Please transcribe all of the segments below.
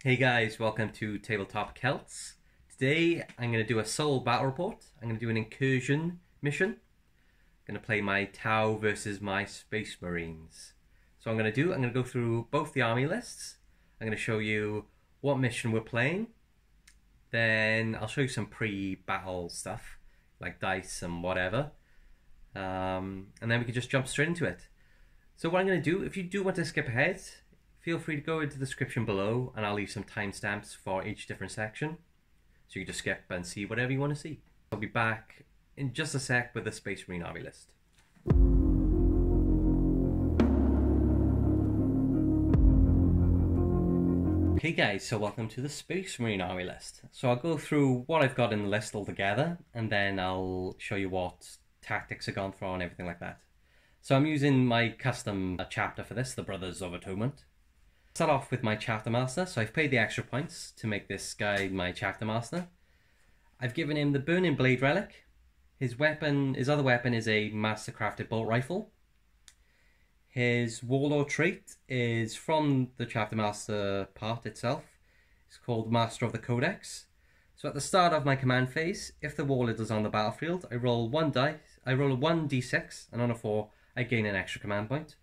Hey guys, welcome to Tabletop Celts. Today I'm going to do a solo battle report. I'm going to do an incursion mission. I'm going to play my Tau versus my Space Marines. So I'm going to go through both the army lists. I'm going to show you what mission we're playing. Then I'll show you some pre-battle stuff, like dice and whatever. And then we can just jump straight into it. So what I'm going to do, if you do want to skip ahead, feel free to go into the description below and I'll leave some timestamps for each different section. So you can just skip and see whatever you want to see. I'll be back in just a sec with the Space Marine army list. Okay guys, so welcome to the Space Marine army list. So I'll go through what I've got in the list altogether and then I'll show you what tactics are gone for and everything like that. So I'm using my custom chapter for this, the Brothers of Atonement. Start off with my chapter master. So I've paid the extra points to make this guy my chapter master. I've given him the Burning Blade relic. His other weapon is a mastercrafted bolt rifle. His warlord trait is from the chapter master part itself. It's called Master of the Codex. So at the start of my command phase, if the warlord is on the battlefield, I roll a 1d6, and on a 4 I gain an extra command point.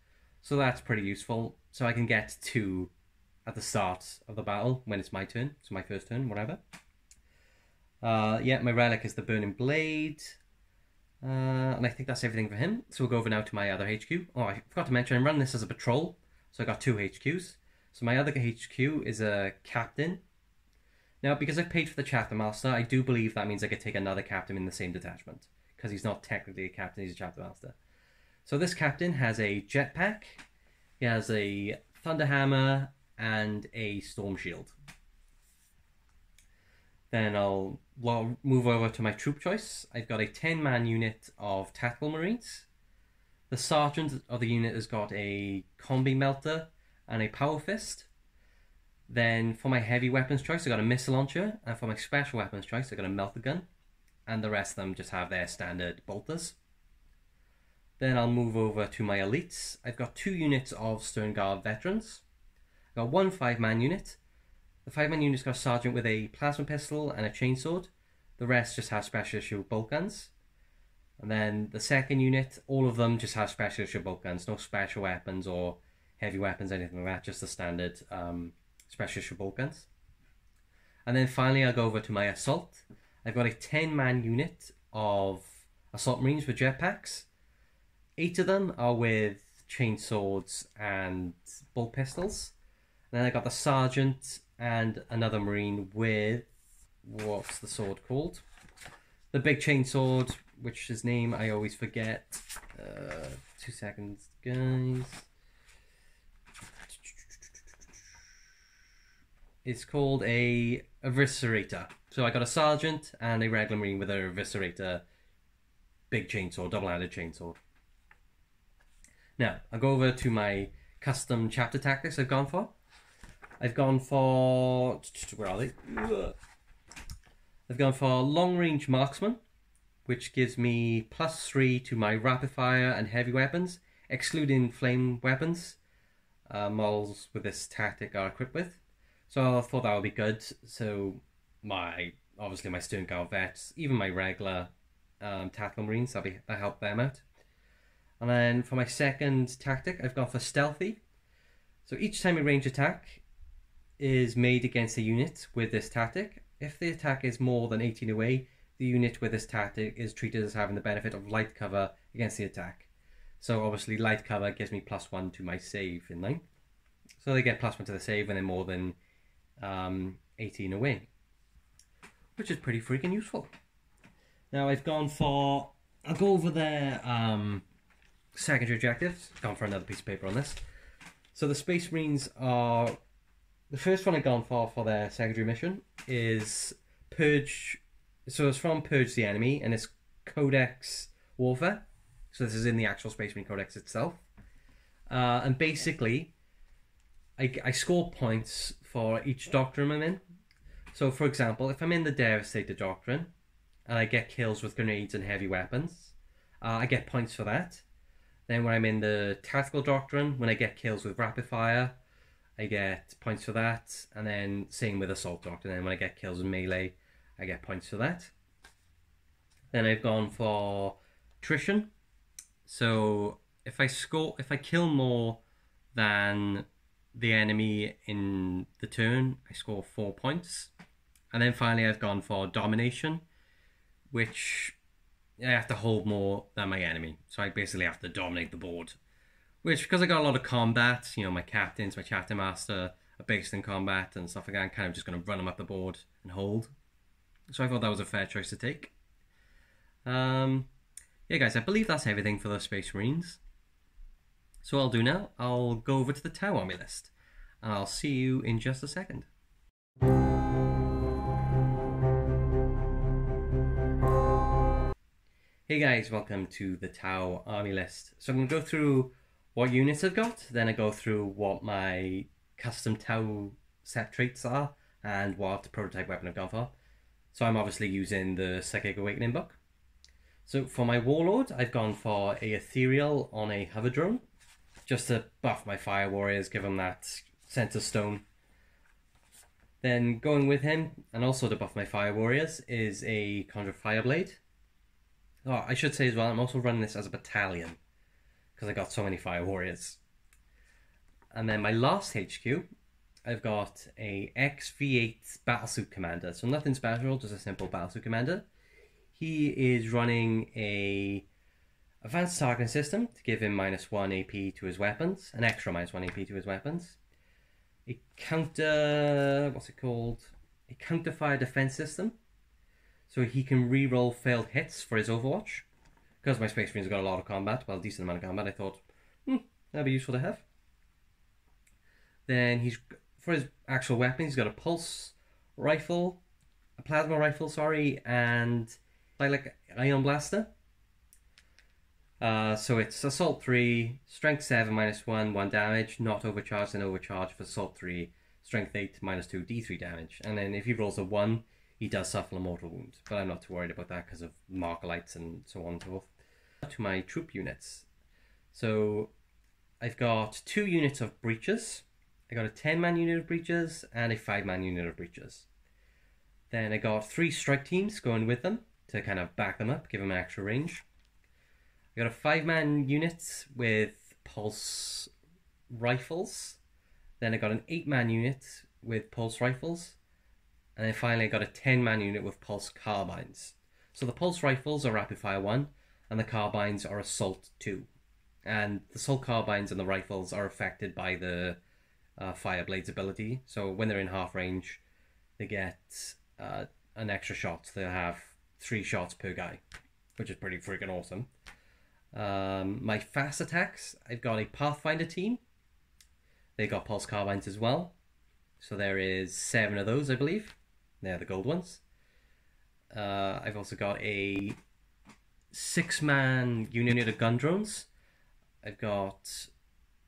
So that's pretty useful. So I can get 2 at the start of the battle when it's my turn. So my first turn, whatever. Yeah, my relic is the Burning Blade. And I think that's everything for him. So we'll go over now to my other HQ. Oh, I forgot to mention, I'm running this as a patrol. So I got 2 HQs. So my other HQ is a captain. Now, because I've paid for the chapter master, I do believe that means I could take another captain in the same detachment. Because he's not technically a captain, he's a chapter master. So this captain has a jetpack. He has a thunderhammer and a storm shield. Then I'll move over to my troop choice. I've got a 10-man unit of tactical marines. The sergeant of the unit has got a combi melter and a power fist. Then for my heavy weapons choice, I've got a missile launcher. And for my special weapons choice, I've got a melter gun. And the rest of them just have their standard bolters. Then I'll move over to my elites. I've got 2 units of Stern Guard veterans. I've got 1 5-man unit. The 5-man unit's got a sergeant with a plasma pistol and a chainsword. The rest just have special issue bolt guns. And then the second unit, all of them just have special issue bolt guns. No special weapons or heavy weapons, anything like that. Just the standard special issue bolt guns. And then finally I'll go over to my assault. I've got a 10-man unit of assault marines with jetpacks. 8 of them are with chainswords and bolt pistols. And then I got the sergeant and another marine with, what's the sword called? The big chainsword, which his name I always forget. 2 seconds, guys. It's called a eviscerator. So I got a sergeant and a regular marine with a eviscerator, big chainsaw, double-handed chainsaw. Now, I'll go over to my custom chapter tactics I've gone for. I've gone for... where are they? I've gone for long-range marksman, which gives me +3 to my rapid fire and heavy weapons, excluding flame weapons models with this tactic are equipped with. So I thought that would be good. So obviously my Stern Guard vets, even my regular tactical marines, that help them out. And then for my second tactic, I've gone for stealthy. So each time a range attack is made against a unit with this tactic, if the attack is more than 18 away, the unit with this tactic is treated as having the benefit of light cover against the attack. So obviously light cover gives me +1 to my save in line. So they get +1 to the save when they're more than 18 away, which is pretty freaking useful. Now I've gone for, I'll go over their secondary objectives. Gone for another piece of paper on this. So the Space Marines are, the first one I've gone for their secondary mission is Purge. So it's from Purge the Enemy and it's Codex Warfare. So this is in the actual Space Marine Codex itself. And basically, I score points for each doctrine I'm in. So for example, if I'm in the Devastator doctrine and I get kills with grenades and heavy weapons, I get points for that. Then when I'm in the Tactical doctrine, when I get kills with rapid fire, I get points for that, and then same with Assault Doctor. And then when I get kills with melee, I get points for that. Then I've gone for attrition. So if I kill more than the enemy in the turn, I score 4 points. And then finally I've gone for domination, which I have to hold more than my enemy. So I basically have to dominate the board. Which, because I got a lot of combat, you know, my captains, my chapter master are based in combat and stuff like that, I'm kind of just going to run them up the board and hold. So I thought that was a fair choice to take. Yeah, guys, I believe that's everything for the Space Marines. So what I'll do now, I'll go over to the Tau Army list. And I'll see you in just a second. Hey guys, welcome to the Tau Army list. So I'm going to go through what units I've got, then I go through what my custom Tau set traits are, and what prototype weapon I've gone for. So I'm obviously using the Psychic Awakening book. So for my Warlord, I've gone for a Ethereal on a Hover Drone, just to buff my Fire Warriors, give them that Center Stone. Then going with him, and also to buff my Fire Warriors, is a Conjure Fireblade. Oh, I should say as well, I'm also running this as a battalion, because I got so many Fire Warriors. And then my last HQ, I've got a XV8 Battlesuit Commander. So nothing special, just a simple Battlesuit Commander. He is running a Advanced Targeting System to give him -1 AP to his weapons, an extra -1 AP to his weapons. A counter, what's it called? A Counter Fire Defense System. So he can re-roll failed hits for his Overwatch. Because my Space Marines have got a lot of combat, well, a decent amount of combat, I thought, that'd be useful to have. Then he's, for his actual weapon, he's got a pulse rifle, a plasma rifle, sorry, and like ion blaster. So it's Assault 3, Strength 7, -1, 1 damage, not overcharged and overcharged for Assault 3, Strength 8, -2, D3 damage. And then if he rolls a 1, he does suffer a mortal wound. But I'm not too worried about that because of Markalites and so on and so forth. To my troop units. So I've got 2 units of breaches. I got a 10-man unit of breaches and a 5-man unit of breaches. Then I got 3 strike teams going with them to kind of back them up, give them an extra range. I got a 5-man unit with pulse rifles. Then I got an 8-man unit with pulse rifles. And then finally I got a 10-man unit with pulse carbines. So the pulse rifles are rapid fire 1 and the carbines are assault 2. And the assault carbines and the rifles are affected by the Fireblade's ability. So when they're in half range, they get an extra shot. They'll have 3 shots per guy, which is pretty freaking awesome. My fast attacks, I've got a Pathfinder team. They got pulse carbines as well. So there is 7 of those, I believe. They're the gold ones. I've also got a 6-man unit of gun drones. I've got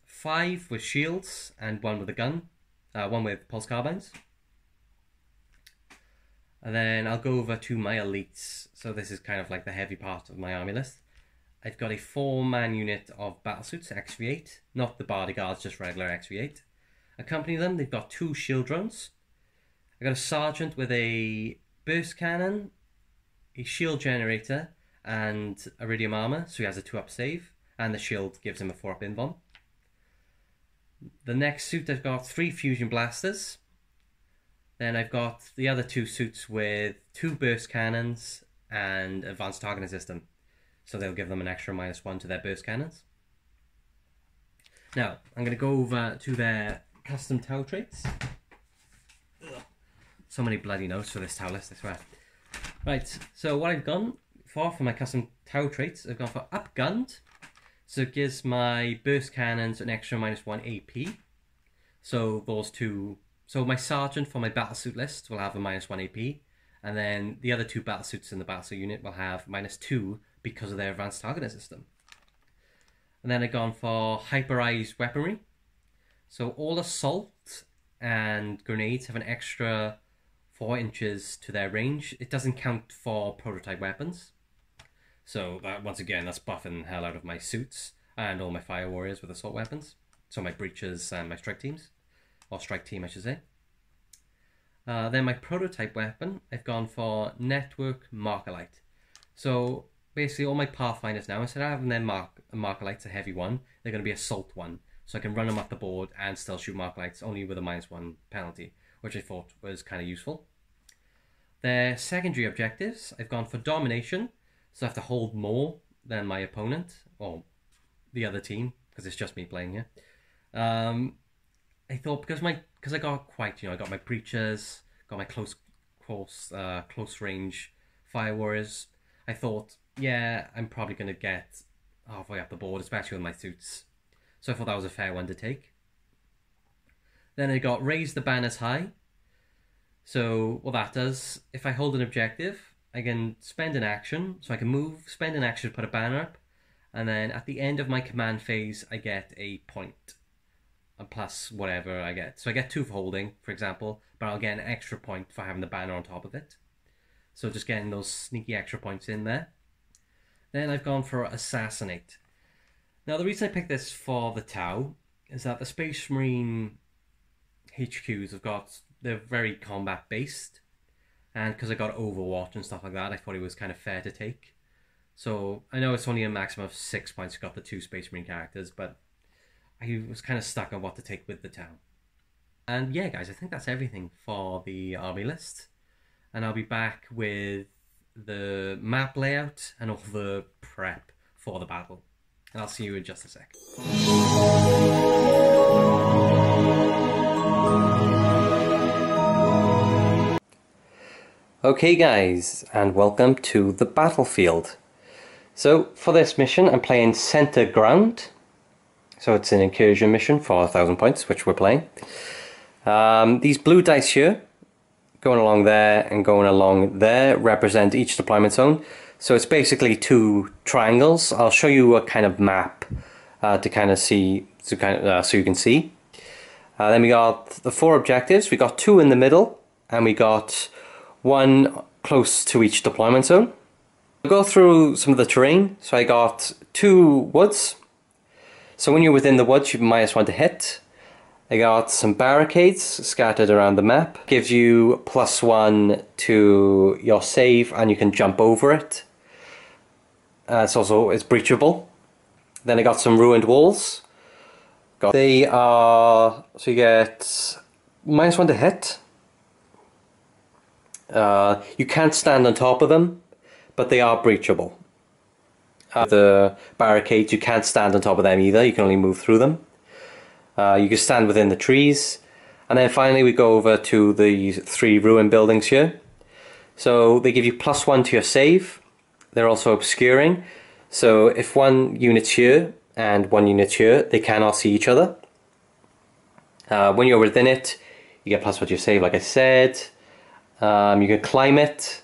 5 with shields and 1 with a gun. 1 with pulse carbines. And then I'll go over to my elites. So this is kind of like the heavy part of my army list. I've got a 4-man unit of battlesuits, XV8. Not the bodyguards, just regular XV8. Accompanying them, they've got 2 shield drones. I got a sergeant with a burst cannon, a shield generator, and iridium armor, so he has a 2-up save, and the shield gives him a 4-up invuln. The next suit, I've got 3 fusion blasters. Then I've got the other 2 suits with 2 burst cannons and advanced targeting system, so they'll give them an extra -1 to their burst cannons. Now, I'm going to go over to their custom Tau traits. Ugh. So many bloody notes for this Tau list, I swear. Right, so what I've gone for my custom Tau traits, I've gone for Upgunned. So it gives my burst cannons an extra -1 AP. So those 2... So my sergeant for my battlesuit list will have a -1 AP. And then the other 2 battlesuits in the battlesuit unit will have -2 because of their advanced targeting system. And then I've gone for Hyperized Weaponry. So all assault and grenades have an extra 4 inches to their range. It doesn't count for prototype weapons. So that, once again, that's buffing the hell out of my suits and all my fire warriors with assault weapons. So my breaches and my strike teams. or strike team I should say. Then my prototype weapon, I've gone for Network Markerlight. So basically all my Pathfinders now, instead of having their Markerlight's a heavy one, they're going to be Assault one. So I can run them up the board and still shoot Markerlights, only with a -1 penalty, which I thought was kind of useful. Their secondary objectives, I've gone for Domination, so I have to hold more than my opponent, or the other team, because it's just me playing here. I thought because I got quite, I got my Breachers, got my close range Fire Warriors. I thought, yeah, I'm probably going to get halfway up the board, especially with my suits. So I thought that was a fair one to take. Then I got Raise the Banners High. So what that does, if I hold an objective, I can spend an action. So I can move, spend an action to put a banner up. And then at the end of my command phase, I get a point. And plus whatever I get. So I get 2 for holding, for example, but I'll get an extra point for having the banner on top of it. So just getting those sneaky extra points in there. Then I've gone for Assassinate. Now the reason I picked this for the Tau is that the Space Marine HQs they're very combat based, and because I got Overwatch and stuff like that, I thought it was kind of fair to take. So I know it's only a maximum of 6 points to got the 2 Space Marine characters, but I was kind of stuck on what to take with the Tau. And yeah guys, I think that's everything for the army list, and I'll be back with the map layout and all the prep for the battle, and I'll see you in just a sec. Okay guys, and welcome to the battlefield. So for this mission I'm playing Center Ground. So it's an Incursion mission for 1,000 points, which we're playing. These blue dice here, going along there and going along there, represent each deployment zone. So it's basically 2 triangles. I'll show you a kind of map to kind of see, so you can see. Then we got the 4 objectives. We got 2 in the middle, and we got 1 close to each deployment zone. We'll go through some of the terrain. So I got 2 woods. So when you're within the woods, you -1 to hit. I got some barricades scattered around the map. Gives you +1 to your save, and you can jump over it. It's breachable. Then I got some ruined walls. They are, so you get -1 to hit. You can't stand on top of them, but they are breachable. The barricades, you can't stand on top of them either, you can only move through them. You can stand within the trees. And then finally we go over to the 3 ruined buildings here. So they give you +1 to your save. They're also obscuring. So if 1 unit's here and 1 unit's here, they cannot see each other. When you're within it, you get +1 to your save, like I said. You can climb it.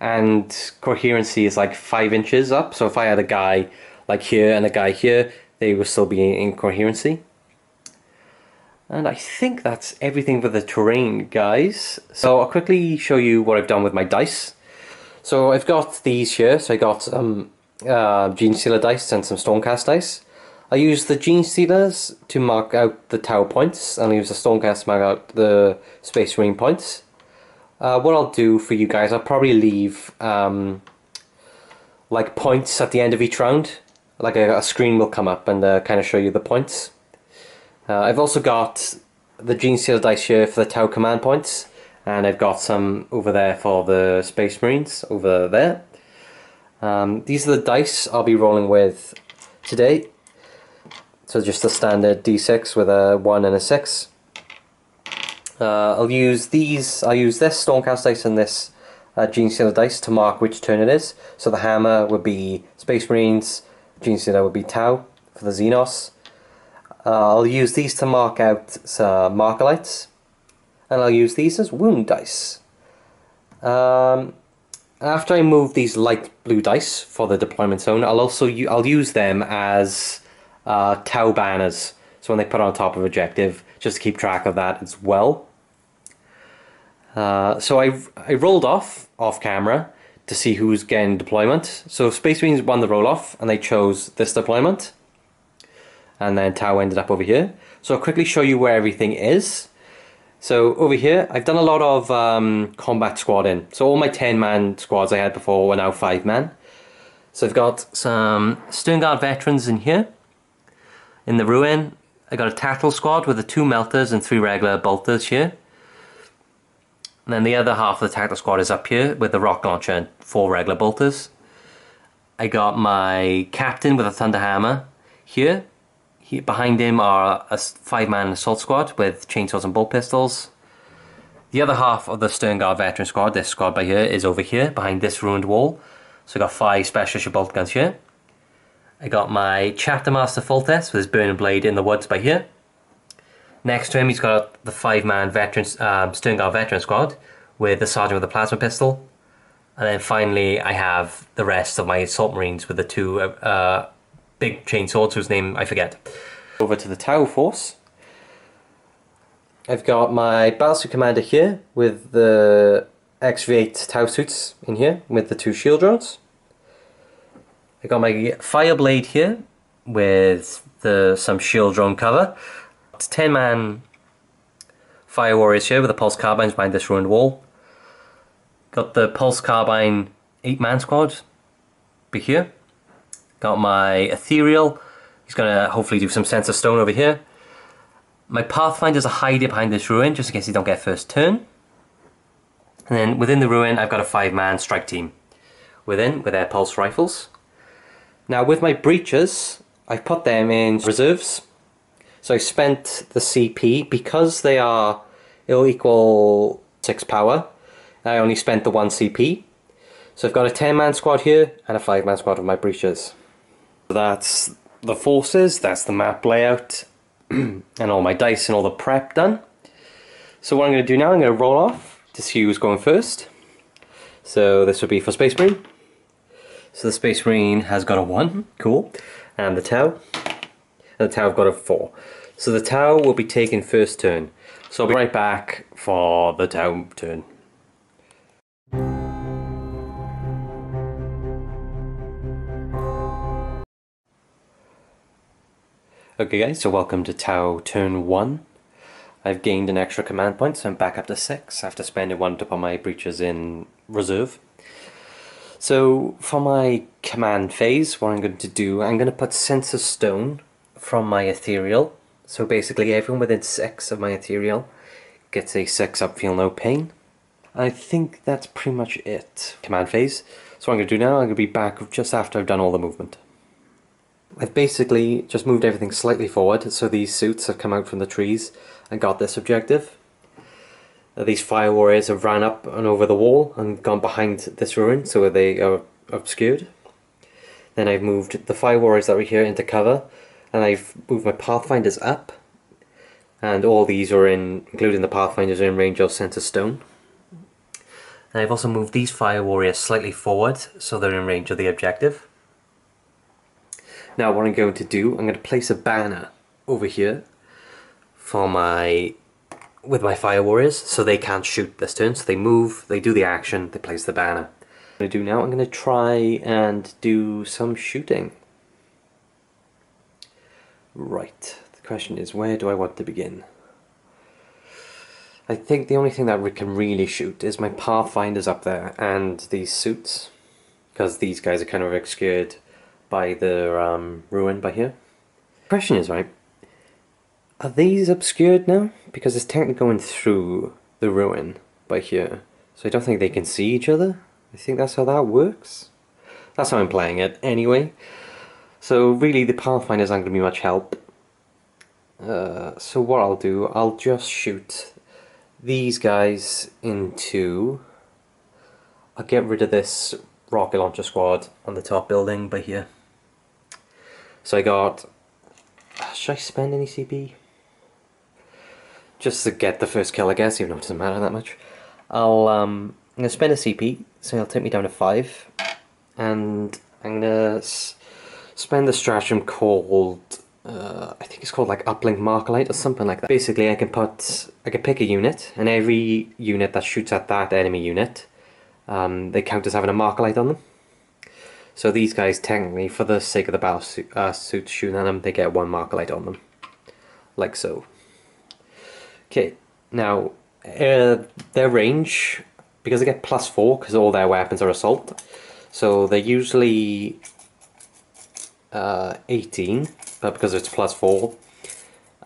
And coherency is like 5 inches up, so if I had a guy like here and a guy here, they will still be in coherency. And I think that's everything for the terrain, guys. So I'll quickly show you what I've done with my dice. So I've got these here, so I got some Genestealer dice and some Stormcast dice. I use the Genestealers to mark out the Tau points, and I use the Stormcast to mark out the Space Marine points. What I'll do for you guys, I'll probably leave like points at the end of each round. Like a screen will come up and kind of show you the points. I've also got the Genestealer dice here for the Tau command points, and I've got some over there for the Space Marines over there. These are the dice I'll be rolling with today. So just a standard D6 with a 1 and a 6. I'll use this Stormcast dice and this Genestealer dice to mark which turn it is. So the hammer would be Space Marines, Genestealer would be Tau for the Xenos. I'll use these to mark out Markerlights, and I'll use these as wound dice. After I move these light blue dice for the deployment zone, I'll use them as Tau banners. So when they put on top of objective, just to keep track of that as well. So I rolled off camera to see who's getting deployment. So Space Marines won the roll off, and they chose this deployment. And then Tau ended up over here. So I'll quickly show you where everything is. So over here, I've done a lot of combat squadding. So all my 10-man squads I had before were now 5-man. So I've got some Sternguard veterans in here. In the ruin, I got a tactical squad with the 2 melters and 3 regular bolters here. And then the other half of the tactical squad is up here with the rocket launcher and 4 regular bolters. I got my captain with a thunder hammer here. Behind him are a 5-man assault squad with chainsaws and bolt pistols. The other half of the Sternguard veteran squad, this squad by here, is over here behind this ruined wall. So I got 5 specialist bolt guns here. I got my chapter master Fultest with his burning blade in the woods by here. Next to him he's got the 5-man veteran Sternguard veteran squad with the sergeant with a plasma pistol. And then finally I have the rest of my assault marines with the 2 big chainswords whose name I forget. Over to the Tau force. I've got my battlesuit commander here with the XV8 Tau suits in here with the 2 shield drones. I got my Fireblade here with some shield drone cover. 10-man fire warriors here with the pulse carbines behind this ruined wall. Got the pulse carbine 8-man squad be here. Got my ethereal. He's gonna hopefully do some sense of stone over here. My pathfinders are hiding behind this ruin just in case they don't get first turn. And then within the ruin I've got a 5-man strike team with their pulse rifles. Now with my breaches, I've put them in reserves. So I spent the CP, because it'll equal 6 power, I only spent the 1 CP. So I've got a 10-man squad here and a 5-man squad with my breaches. That's the forces, that's the map layout, and all my dice and all the prep done. So what I'm going to do now, I'm going to roll off to see who's going first. So this would be for Space Marine. So the Space Marine has got a 1, cool, and the Tau. And the Tau have got a 4. So the Tau will be taking first turn. So I'll be right back for the Tau turn. Okay guys, so welcome to Tau turn 1. I've gained an extra command point, so I'm back up to 6 after spending 1 to put my breaches in reserve. So for my command phase, what I'm going to do, I'm going to put Sense of Stone from my ethereal. So basically everyone within 6 of my ethereal gets a 6 up, feel no pain. I think that's pretty much it. Command phase. So what I'm going to do now, I'm going to be back just after I've done all the movement. I've basically just moved everything slightly forward, so these suits have come out from the trees and got this objective. These fire warriors have ran up and over the wall and gone behind this ruin, so they are obscured. Then I've moved the fire warriors that were here into cover, and I've moved my pathfinders up, and all these are including the pathfinders, are in range of Sense of Stone. And I've also moved these fire warriors slightly forward, so they're in range of the objective. Now what I'm going to do, I'm going to place a banner over here with my fire warriors, so they can't shoot this turn. So they move, they do the action, they place the banner. What I'm going to do now, I'm going to try and do some shooting. Right, the question is, where do I want to begin? I think the only thing that we can really shoot is my pathfinders up there and these suits, because these guys are kind of obscured by the ruin by here. The question is, right, are these obscured now? Because it's technically going through the ruin by here, so I don't think they can see each other. I think that's how that works. That's how I'm playing it anyway. So really the pathfinders aren't going to be much help. So what I'll do, I'll just shoot these guys into... I'll get rid of this rocket launcher squad on the top building by here. So I got... should I spend any CP? Just to get the first kill, I guess, even though it doesn't matter that much. I'm going to spend a CP, so it'll take me down to 5. And I'm going to spend a stratagem called... I think it's called like Uplink Markerlight or something like that. Basically I can pick a unit, and every unit that shoots at that enemy unit, they count as having a Markerlight on them. So these guys, technically, for the sake of the battle suits shooting at them, they get 1 Markerlight on them. Like so. Okay, Now, their range, because they get +4 because all their weapons are assault, so they're usually 18, but because it's +4,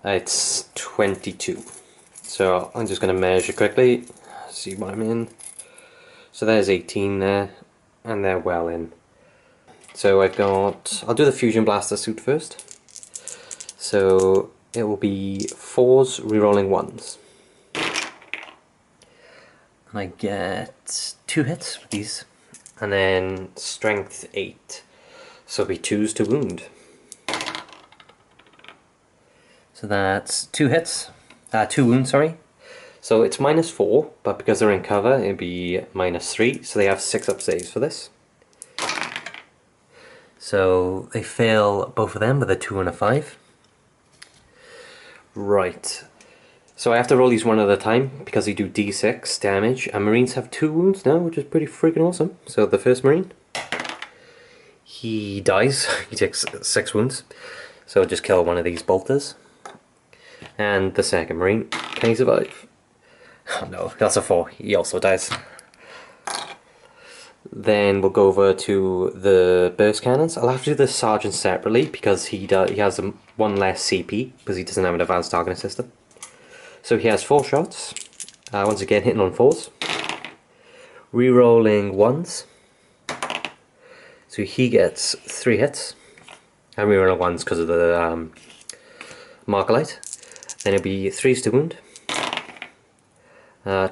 it's 22. So I'm just going to measure quickly, see what I'm in. So there's 18 there, and they're well in. So I'll do the Fusion Blaster suit first. So it will be 4s rerolling 1s. And I get 2 hits with these. And then strength 8. So it'll be 2s to wound. So that's 2 hits. 2 wounds, sorry. So it's -4, but because they're in cover, it'd be -3. So they have 6 up saves for this. So they fail both of them with a 2 and a 5. Right. So I have to roll these one at a time because they do d6 damage, and Marines have 2 wounds now, which is pretty freaking awesome. So the first Marine, he dies. He takes 6 wounds. So just kill one of these bolters. And the second Marine, can he survive? Oh no, that's a 4. He also dies. Then we'll go over to the burst cannons. I'll have to do the sergeant separately because he has 1 less CP because he doesn't have an advanced targeting system. So he has 4 shots. Once again, hitting on 4s. Rerolling 1s. So he gets 3 hits. And rerolling 1s because of the marker light. Then it'll be 3s to wound.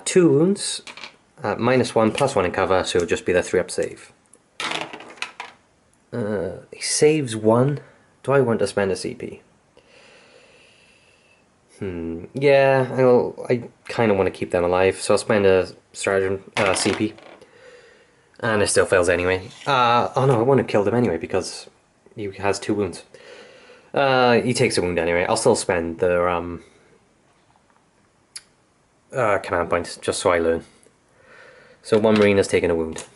2 wounds. -1, +1 in cover, so it'll just be the 3-up save. He saves 1. Do I want to spend a CP? Yeah, I kind of want to keep them alive, so I'll spend a stratagem CP. And it still fails anyway. Oh no, I want to kill them anyway because he has 2 wounds. He takes a wound anyway. I'll still spend the command points just so I learn. So 1 Marine has taken a wound.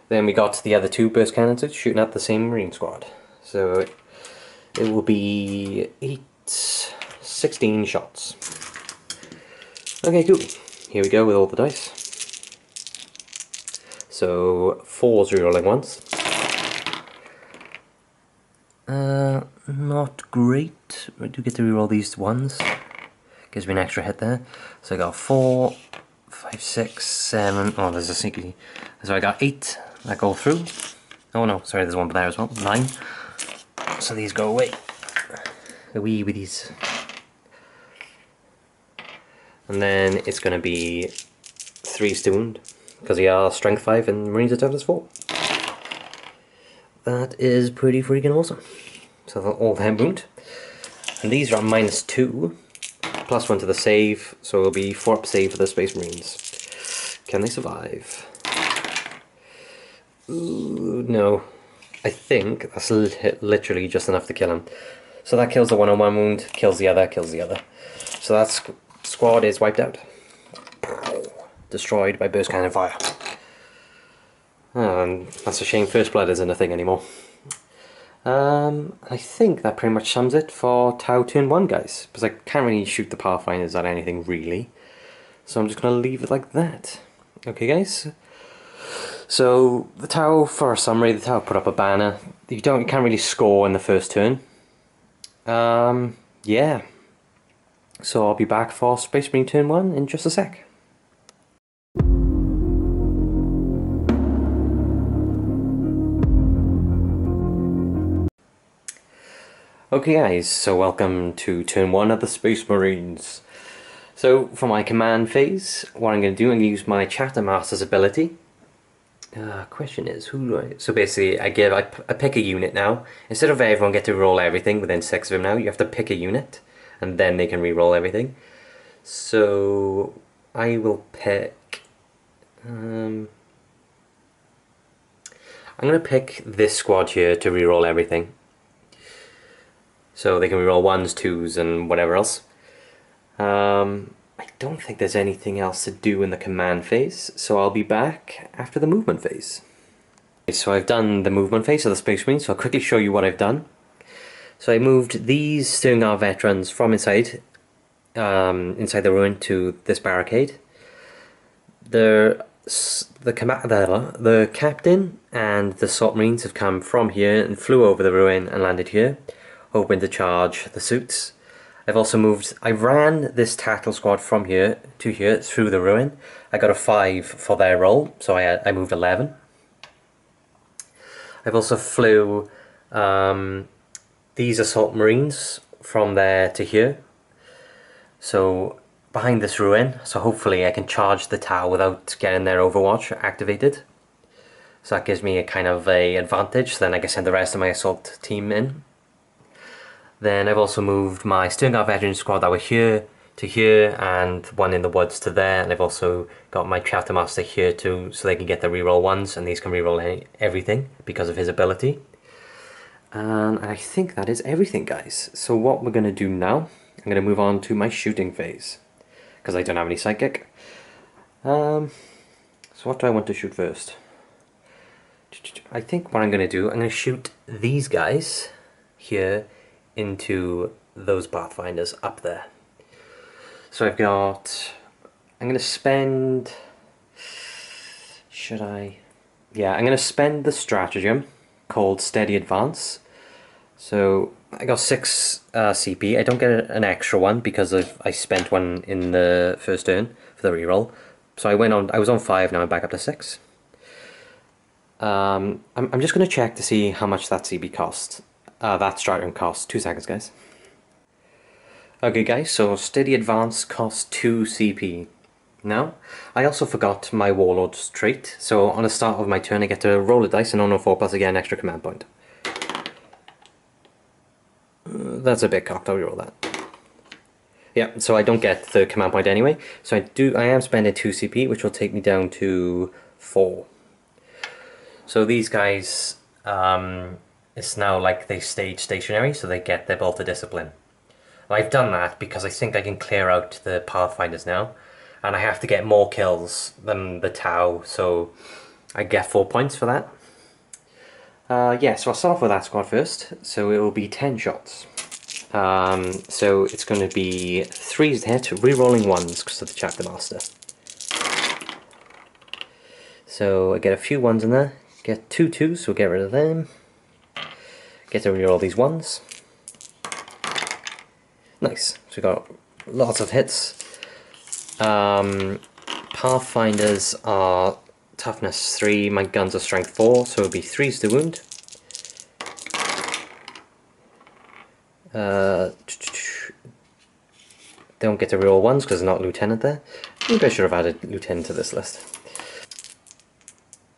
Then we got the other 2 burst cannons shooting at the same Marine squad. So it will be 16 shots. Okay, cool. Here we go with all the dice. So 4s rerolling 1s. Not great. I do get to reroll these 1s. Gives me an extra hit there. So I got 4, 5, 6, 7. Oh, there's a sneaky. So I got 8 that go through. Oh no, sorry, there's one there as well. 9. So these go away. A wee with these. And then it's going to be 3s to wound because he are strength 5 and Marines are toughness 4. That is pretty freaking awesome. So all them wound. And these are -2. +1 to the save, so it'll be 4-up save for the Space Marines. Can they survive? Ooh, no. I think that's literally just enough to kill him. So that kills the 1-on-1 wound, kills the other, kills the other. So that squad is wiped out. Destroyed by burst cannon fire. And that's a shame First Blood isn't a thing anymore. I think that pretty much sums it for Tau turn 1, guys, because I can't really shoot the Pathfinders at anything really, so I'm just going to leave it like that. Okay guys, so the Tau, for a summary, the Tau put up a banner. You can't really score in the first turn. Yeah, so I'll be back for Space Marine turn 1 in just a sec. Okay guys, so welcome to turn 1 of the Space Marines. So for my command phase, what I'm going to do, I'm going to use my Chapter Master's ability. Question is, who do I... So basically I pick a unit now. Instead of everyone get to roll everything within 6 of them now, you have to pick a unit and then they can re-roll everything. So I will pick... I'm going to pick this squad here to re-roll everything. So they can reroll 1s, 2s, and whatever else. I don't think there's anything else to do in the command phase, so I'll be back after the movement phase. So I've done the movement phase of the Space Marine, so I'll quickly show you what I've done. So I moved these Stirring Our veterans from inside inside the ruin to this barricade. The captain and the assault marines have come from here and flew over the ruin and landed here, hoping to charge the suits. I ran this tactical squad from here to here through the ruin. I got a 5 for their roll, so I moved 11. I've also flew these assault marines from there to here. So behind this ruin, so hopefully I can charge the tower without getting their overwatch activated. So that gives me a kind of a advantage, then I can send the rest of my assault team in. Then I've also moved my Sternguard veteran squad that were here to here, and one in the woods to there, and I've also got my Chapter Master here too, so they can get the reroll ones, and these can reroll everything because of his ability. And I think that is everything, guys. So what we're going to do now, I'm going to move on to my shooting phase, because I don't have any psychic. So what do I want to shoot first? I think what I'm going to do, I'm going to shoot these guys here into those pathfinders up there. So I'm going to spend, I'm going to spend the stratagem called Steady Advance. So I got 6 CP. I don't get an extra one because I spent one in the first turn for the reroll. So I was on 5, now I'm back up to 6. I'm just going to check to see how much that CP cost. That stratagem costs. 2 seconds, guys. Okay, guys, so Steady Advance costs 2 CP. Now, I also forgot my Warlord's trait, so on the start of my turn I get to roll a dice and on a 4+ I get an extra command point. That's a bit cocked, I'll reroll that. Yeah, so I don't get the command point anyway, so I am spending 2 CP, which will take me down to 4. So these guys, it's now like they stayed stationary, so they get their Bolt of Discipline. I've done that because I think I can clear out the Pathfinders now, and I have to get more kills than the Tau, so I get 4 points for that. So I'll start off with that squad first, so it will be 10 shots. So it's going to be 3s to hit, re-rolling 1s because of the Chapter Master. So I get a few 1s in there, get 2 2s, so we'll get rid of them. Get to reroll these 1s. Nice, so we got lots of hits. Pathfinders are toughness 3, my guns are strength 4, so it would be 3s to wound. Don't get to reroll 1s because there's not Lieutenant there. Maybe I should have added Lieutenant to this list.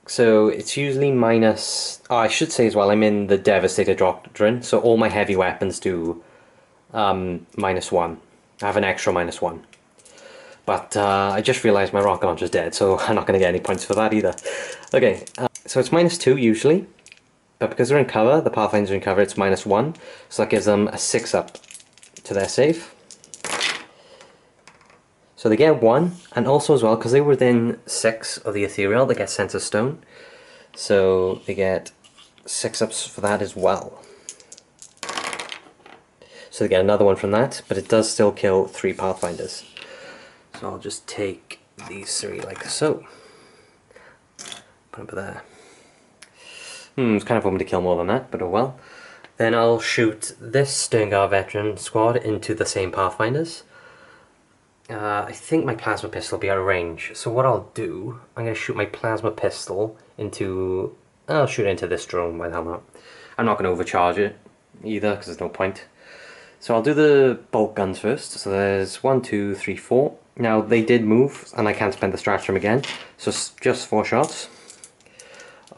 So it's usually minus... Oh, I should say as well, I'm in the Devastator Doctrine, so all my heavy weapons do -1. I have an extra -1. But I just realised my rocket launcher's dead, so I'm not going to get any points for that either. Okay, so it's -2 usually, but because they're in cover, the Pathfinders are in cover, it's -1, so that gives them a 6-up to their save. So they get 1, and also as well, because they were within 6 of the Ethereal, they get Sense of Stone, so they get 6-ups for that as well. So they get another one from that, but it does still kill 3 Pathfinders. So I'll just take these 3 like so. Put them there. I was kind of hoping to kill more than that, but oh well. Then I'll shoot this Sternguard veteran squad into the same Pathfinders. I think my plasma pistol will be out of range, so what I'll do, I'm going to shoot my plasma pistol into... I'll shoot it into this drone, why the hell not. I'm not going to overcharge it either, because there's no point. So I'll do the bolt guns first, so there's 1, 2, 3, 4. Now they did move, and I can't spend the stratagem again, so just 4 shots.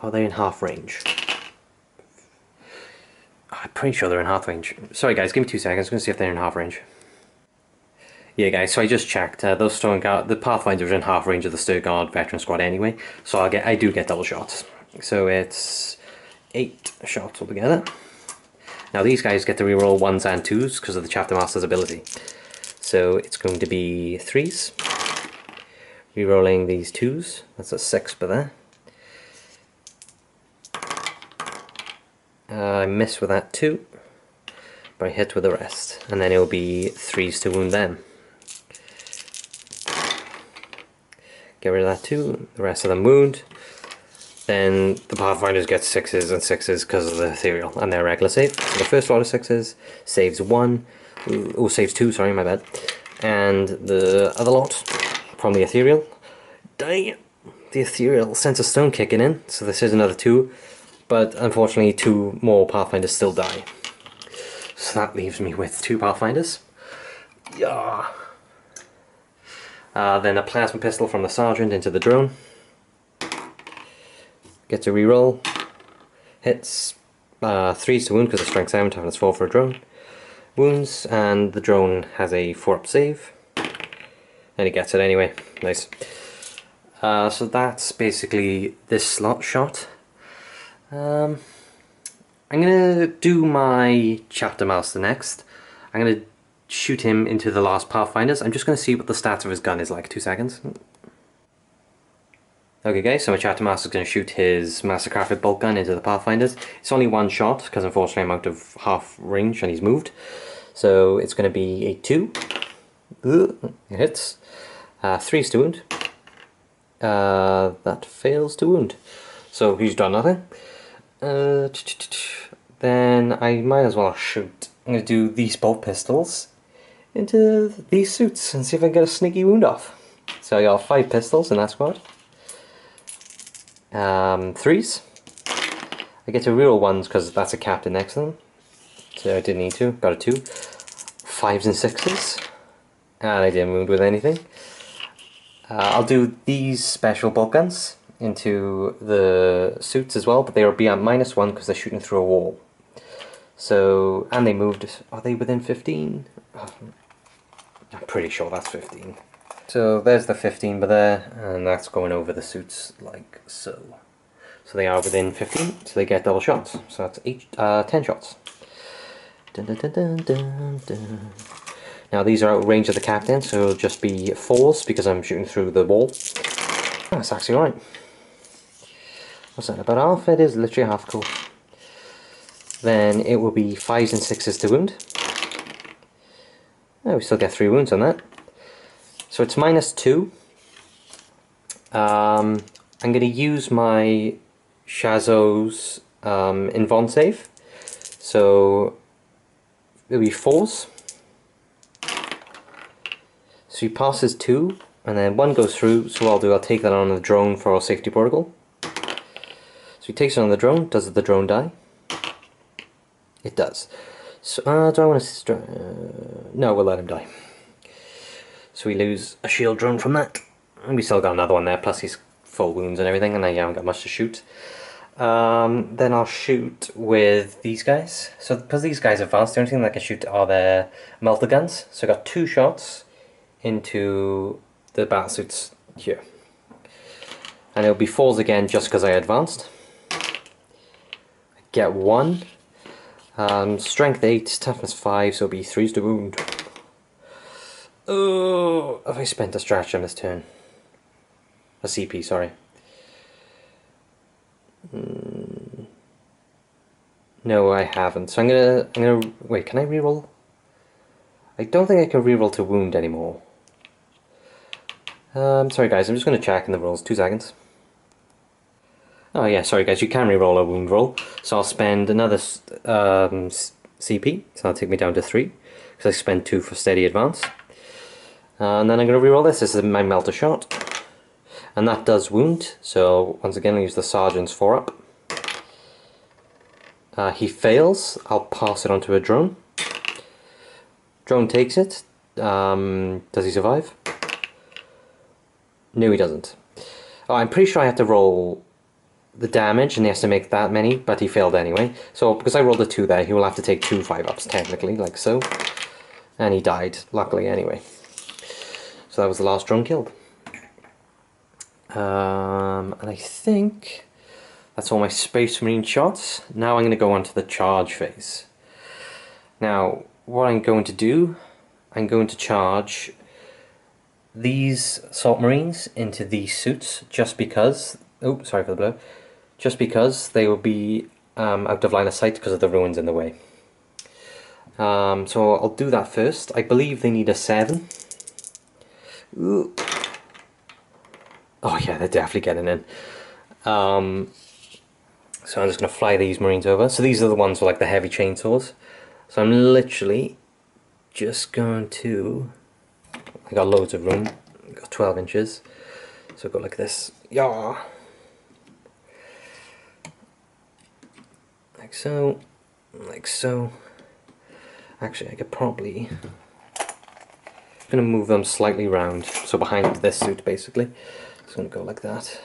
Are they in half range? I'm pretty sure they're in half range. Sorry guys, give me 2 seconds, I'm going to see if they're in half range. Yeah guys, so I just checked, those the Pathfinders are in half range of the Sternguard veteran squad anyway, so I do get double shots. So it's 8 shots altogether. Now these guys get to reroll 1s and 2s because of the Chapter Master's ability. So it's going to be 3s. Rerolling these 2s, that's a 6 per there. I miss with that 2, but I hit with the rest, and then it will be 3s to wound them. Get rid of that too. The rest of them wound. Then the Pathfinders get 6s and 6s because of the ethereal and their regular save. So the first lot of 6s saves 1, or saves 2, sorry, my bad. And the other lot from the ethereal, dang it, the ethereal sense of stone kicking in, so this is another 2, but unfortunately 2 more Pathfinders still die. So that leaves me with 2 Pathfinders. Yeah. Then a plasma pistol from the sergeant into the drone. Gets a reroll. Hits 3s to wound because it's strength 7, toughness 4 for a drone. Wounds, and the drone has a 4-up save. And he gets it anyway. Nice. So that's basically this slot shot. I'm gonna do my chapter master next. I'm gonna shoot him into the last Pathfinders. I'm just gonna see what the stats of his gun is like. 2 seconds. Okay guys, so my chapter master is going to shoot his mastercrafted bolt gun into the Pathfinders. It's only 1 shot because unfortunately I'm out of half range and he's moved. So it's going to be a 2. It hits. 3s to wound. That fails to wound. So he's done nothing. Then I might as well shoot. I'm going to do these bolt pistols into these suits and see if I can get a sneaky wound off. So I got 5 pistols in that squad. 3s. I get to reroll 1s because that's a captain next to them. So I didn't need to. Got a 2. 5s and 6s. And I didn't wound with anything. I'll do these special bolt guns into the suits as well, but they will be at -1 because they're shooting through a wall. So, and they moved. Are they within 15? I'm pretty sure that's 15. So there's the 15 by there, and that's going over the suits like so. So they are within 15, so they get double shots. So that's 10 shots. Dun, dun, dun, dun, dun, dun. Now these are out of range of the captain, so it'll just be 4s because I'm shooting through the wall. Oh, that's actually alright. What's that, about half? It is literally half, cool. Then it will be 5s and 6s to wound. Oh, we still get 3 wounds on that. So it's -2. I'm going to use my Shazzo's Invon save. So it'll be 4s. So he passes 2, and then 1 goes through. So what I'll do, I'll take that on the drone for our safety protocol. So he takes it on the drone. Does the drone die? It does. So do I want to? No, we'll let him die. So we lose a shield drone from that. And we still got another one there, plus he's full wounds and everything, and I haven't got much to shoot. Then I'll shoot with these guys. So because these guys are advanced, the only thing that I can shoot are their melter guns. So I got 2 shots into the battlesuits here. And it'll be 4s again just because I advanced. I get 1. Strength 8, toughness 5, so it'll be 3s to wound. Oh, have I spent a stratagem this turn? A CP, sorry. No, I haven't. So I'm gonna wait. Can I reroll? I don't think I can reroll to wound anymore. Sorry guys, I'm just gonna check in the rolls. 2 seconds. Oh yeah, sorry guys, you can reroll a wound roll. So I'll spend another CP. So that'll take me down to 3 because I spent 2 for steady advance. And then I'm going to reroll this. This is my melter shot. And that does wound. So once again I'll use the sergeant's 4-up. He fails. I'll pass it onto a drone. Drone takes it. Does he survive? No, he doesn't. Oh, I'm pretty sure I have to roll the damage and he has to make that many, but he failed anyway. So because I rolled a 2 there, he will have to take 2 5-ups technically, like so. And he died, luckily, anyway. So that was the last drone killed. And I think that's all my Space Marine shots. Now I'm going to go on to the charge phase. Now, what I'm going to do, I'm going to charge these Assault Marines into these suits just because, oh, sorry for the blow, just because they will be out of line of sight because of the ruins in the way. So I'll do that first. I believe they need a 7. Ooh. Oh yeah, they're definitely getting in. So I'm just going to fly these Marines over. So these are the ones with like the heavy chainsaws. So I'm literally just going to... I got loads of room. I got 12 inches. So I've got like this. Yeah. Like so. Like so. Actually, I could probably... I'm going to move them slightly round. So behind this suit, basically. It's going to go like that.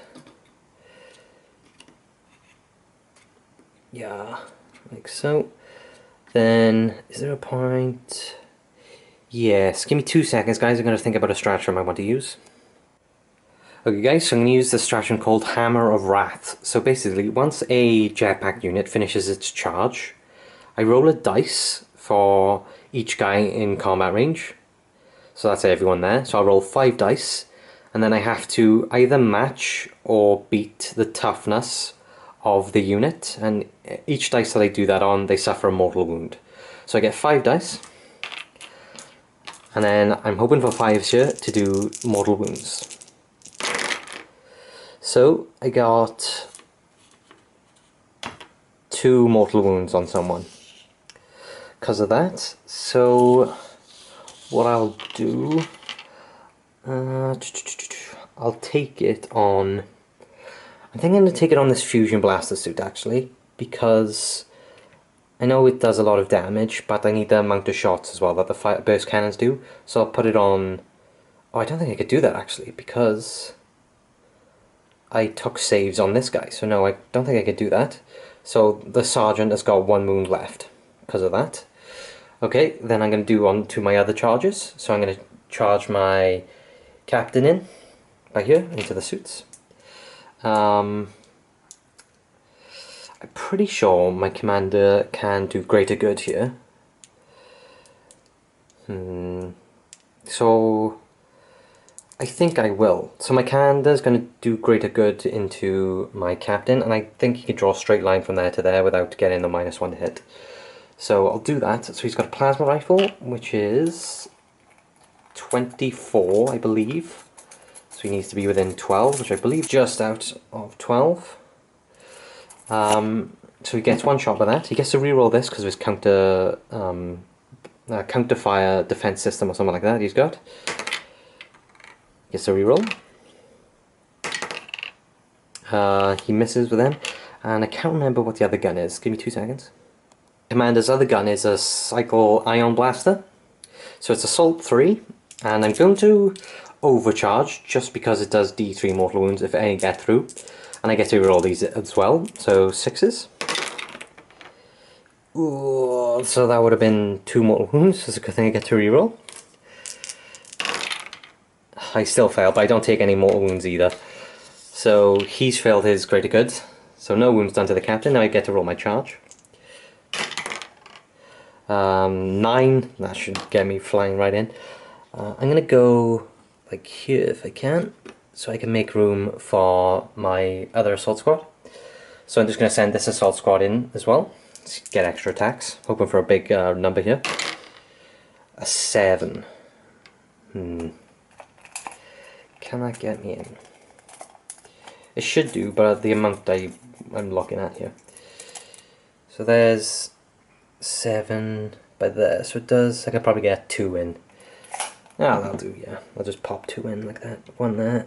Yeah. Like so. Then, is there a point? Yes, give me 2 seconds, guys. I'm going to think about a stratagem I want to use. Okay, guys, so I'm going to use the stratagem called Hammer of Wrath. So basically, once a jetpack unit finishes its charge, I roll a dice for each guy in combat range. So that's everyone there. So I'll roll 5 dice, and then I have to either match or beat the toughness of the unit, and each dice that I do that on, they suffer a mortal wound. So I get 5 dice, and then I'm hoping for 5s here to do mortal wounds. So I got 2 mortal wounds on someone because of that. So what I'll do, I'll take it on... I think I'm going to take it on this Fusion Blaster suit, actually, because I know it does a lot of damage, but I need the amount of shots as well that the fire burst cannons do. So I'll put it on... Oh, I don't think I could do that, actually, because I took saves on this guy. So no, I don't think I could do that. So the Sergeant has got 1 wound left because of that. Okay, then I'm going to do on to my other charges. So I'm going to charge my Captain in, right here, into the suits. I'm pretty sure my commander can do greater good here. So I think I will. So my commander's going to do greater good into my captain, and I think he can draw a straight line from there to there without getting the -1 to hit. So I'll do that. So he's got a plasma rifle, which is 24, I believe. So he needs to be within 12, which I believe just out of 12. So he gets 1 shot with that. He gets to reroll this because of his counter fire defense system or something like that he's got. Gets to reroll. He misses with them. And I can't remember what the other gun is. Give me 2 seconds. Commander's other gun is a Cycle Ion Blaster. So it's Assault 3. And I'm going to overcharge just because it does D3 mortal wounds if any get through, and I get to reroll these as well, so 6s. Ooh, so that would have been 2 mortal wounds. It's a good thing I get to reroll. I still fail, but I don't take any mortal wounds either. So he's failed his greater good, so no wounds done to the captain. Now I get to roll my charge. 9, that should get me flying right in. I'm gonna go like here if I can, so I can make room for my other assault squad. So I'm just going to send this assault squad in as well, to get extra attacks, hoping for a big number here. A 7. Can that get me in? It should do, but the amount I'm looking at here. So there's 7 by there, so it does, I could probably get 2 in. Ah, that'll do, yeah. I'll just pop 2 in like that. 1 there.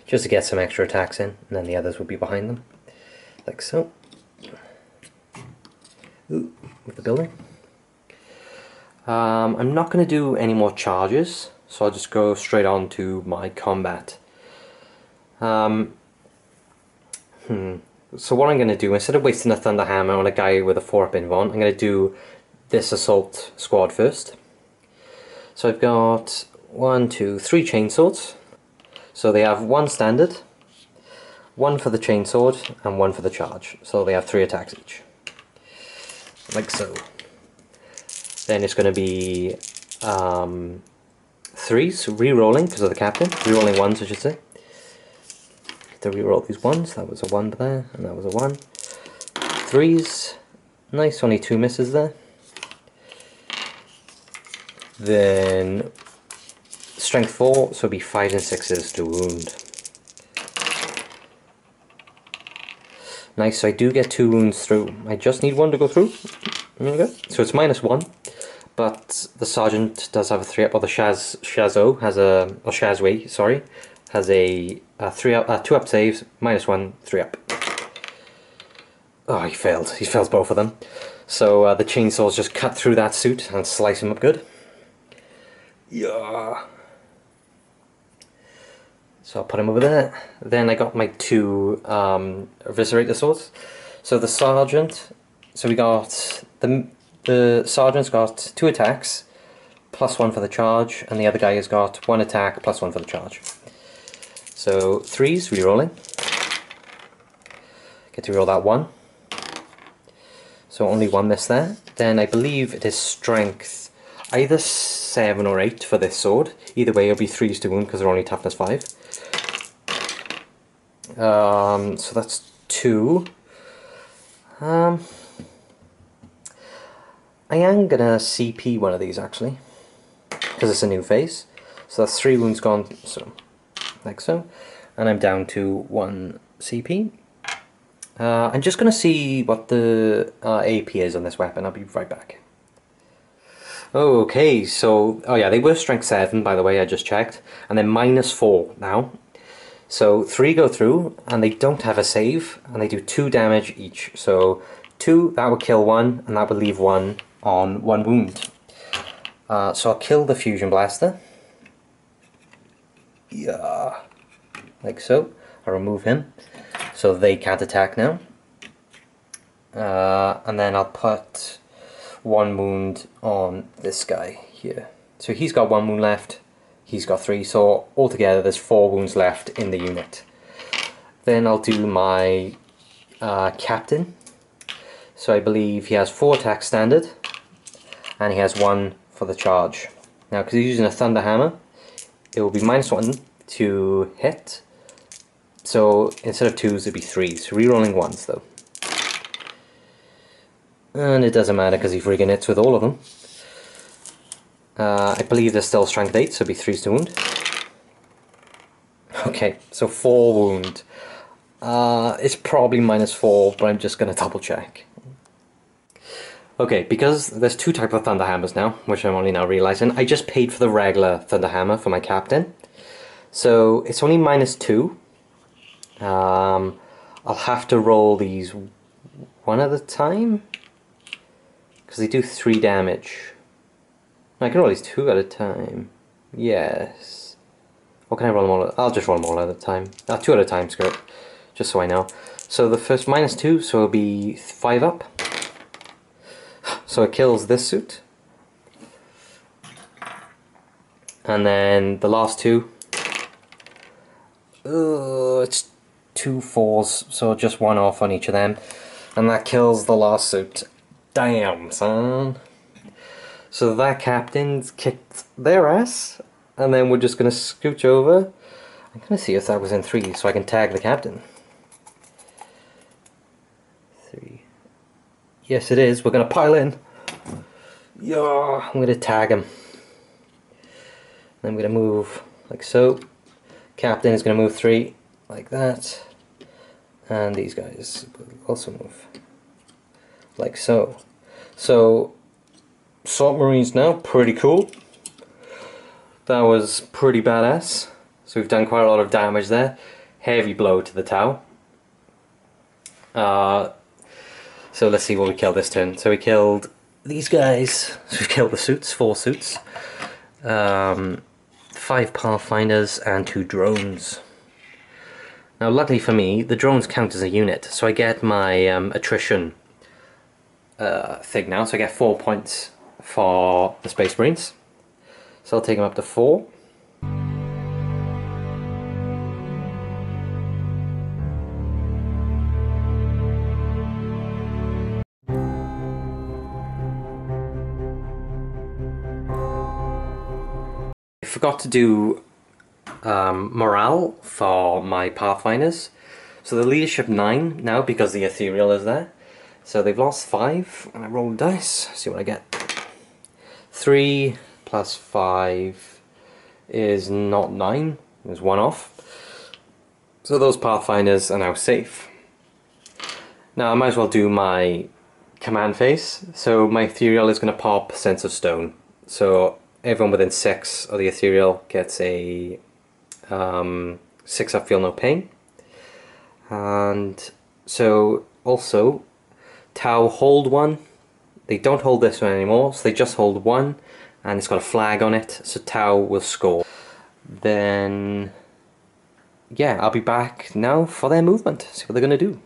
Just to get some extra attacks in, and then the others will be behind them. Like so. Ooh, with the building. I'm not going to do any more charges, so I'll just go straight on to my combat. So what I'm going to do, instead of wasting a Thunder Hammer on a guy with a 4-up inv on, I'm going to do this assault squad first. So I've got 1, 2, 3 chainswords. So they have 1 standard, 1 for the chainsword, and 1 for the charge. So they have 3 attacks each. Like so. Then it's going to be 3s, re-rolling because of the captain. Re-rolling 1s, I should say. To re-roll these 1s. That was a 1 there, and that was a 1. 3s. Nice, only 2 misses there. Then strength 4, so it'll be 5s and 6s to wound. Nice, so I do get 2 wounds through. I just need 1 to go through. There we go. So it's -1, but the sergeant does have a 3-up, or the Shazo has a, or Shazway, sorry, has a 2-up saves, -1, 3-up. Oh, he failed. He fails both of them. So the chainsaws just cut through that suit and slice him up good. Yeah. So I'll put him over there. Then I got my 2 Eviscerator swords. So the sergeant, so we got, the sergeant's got 2 attacks, +1 for the charge, and the other guy has got 1 attack, +1 for the charge. So 3s, rerolling. Get to reroll that 1. So only 1 miss there. Then I believe it is strength either 7 or 8 for this sword. Either way it'll be 3s to wound because they're only toughness 5. So that's 2. I am gonna CP one of these actually, because it's a new phase. So that's 3 wounds gone, so like so, and I'm down to 1 CP. I'm just gonna see what the AP is on this weapon. I'll be right back. Okay, so oh yeah, they were strength 7 by the way. I just checked, and then -4 now. So 3 go through, and they don't have a save, and they do 2 damage each. So 2, that would kill 1, and that would leave 1 on 1 wound. So I'll kill the Fusion Blaster. Yeah, like so. I'll remove him, so they can't attack now. And then I'll put 1 wound on this guy here. So he's got 1 wound left. He's got 3, so altogether there's 4 wounds left in the unit. Then I'll do my captain. So I believe he has 4 attacks standard, and he has 1 for the charge. Now because he's using a Thunder Hammer, it will be -1 to hit. So instead of 2s it'll be 3s, rerolling 1s though. And it doesn't matter because he friggin' hits with all of them. I believe there's still strength 8, so it'll be 3s to wound. Okay, so 4 wound. It's probably -4, but I'm just going to double check. Okay, because there's 2 types of Thunder Hammers now, which I'm only now realizing, I just paid for the regular Thunder Hammer for my captain. So it's only -2. I'll have to roll these 1 at a time, because they do 3 damage. I can roll these 2 at a time. Yes. Or can I roll them all? I'll just roll them all at a time. 2 at a time, screw it. Just so I know. So the first -2, so it'll be 5 up. So it kills this suit. And then the last 2. It's 2 4s, so just 1 off on each of them. And that kills the last suit. Damn, son. So that captain's kicked their ass, and then we're just going to scooch over. I'm going to see if that was in 3, so I can tag the captain. 3. Yes, it is. We're going to pile in. Yeah, I'm going to tag him. Then I'm going to move like so. Captain is going to move 3 like that. And these guys will also move like so. So Assault Marines now, pretty cool. That was pretty badass. So we've done quite a lot of damage there. Heavy blow to the Tau. So let's see what we killed this turn. So we killed these guys. So we killed the suits, 4 suits. 5 Pathfinders and 2 drones. Now luckily for me, the drones count as a unit. So I get my attrition thing now. So I get 4 points for the Space Marines. So I'll take them up to 4. I forgot to do morale for my Pathfinders. So the leadership 9 now because the ethereal is there. So they've lost 5, and I roll dice, see what I get. 3 plus 5 is not 9, it's 1 off. So those Pathfinders are now safe. Now I might as well do my command phase. So my ethereal is going to pop Sense of Stone. So everyone within 6 of the ethereal gets a 6 up Feel No Pain. And so also Tau hold 1. They don't hold this one anymore, so they just hold 1, and it's got a flag on it, so Tau will score. Then yeah, I'll be back now for their movement, see what they're going to do.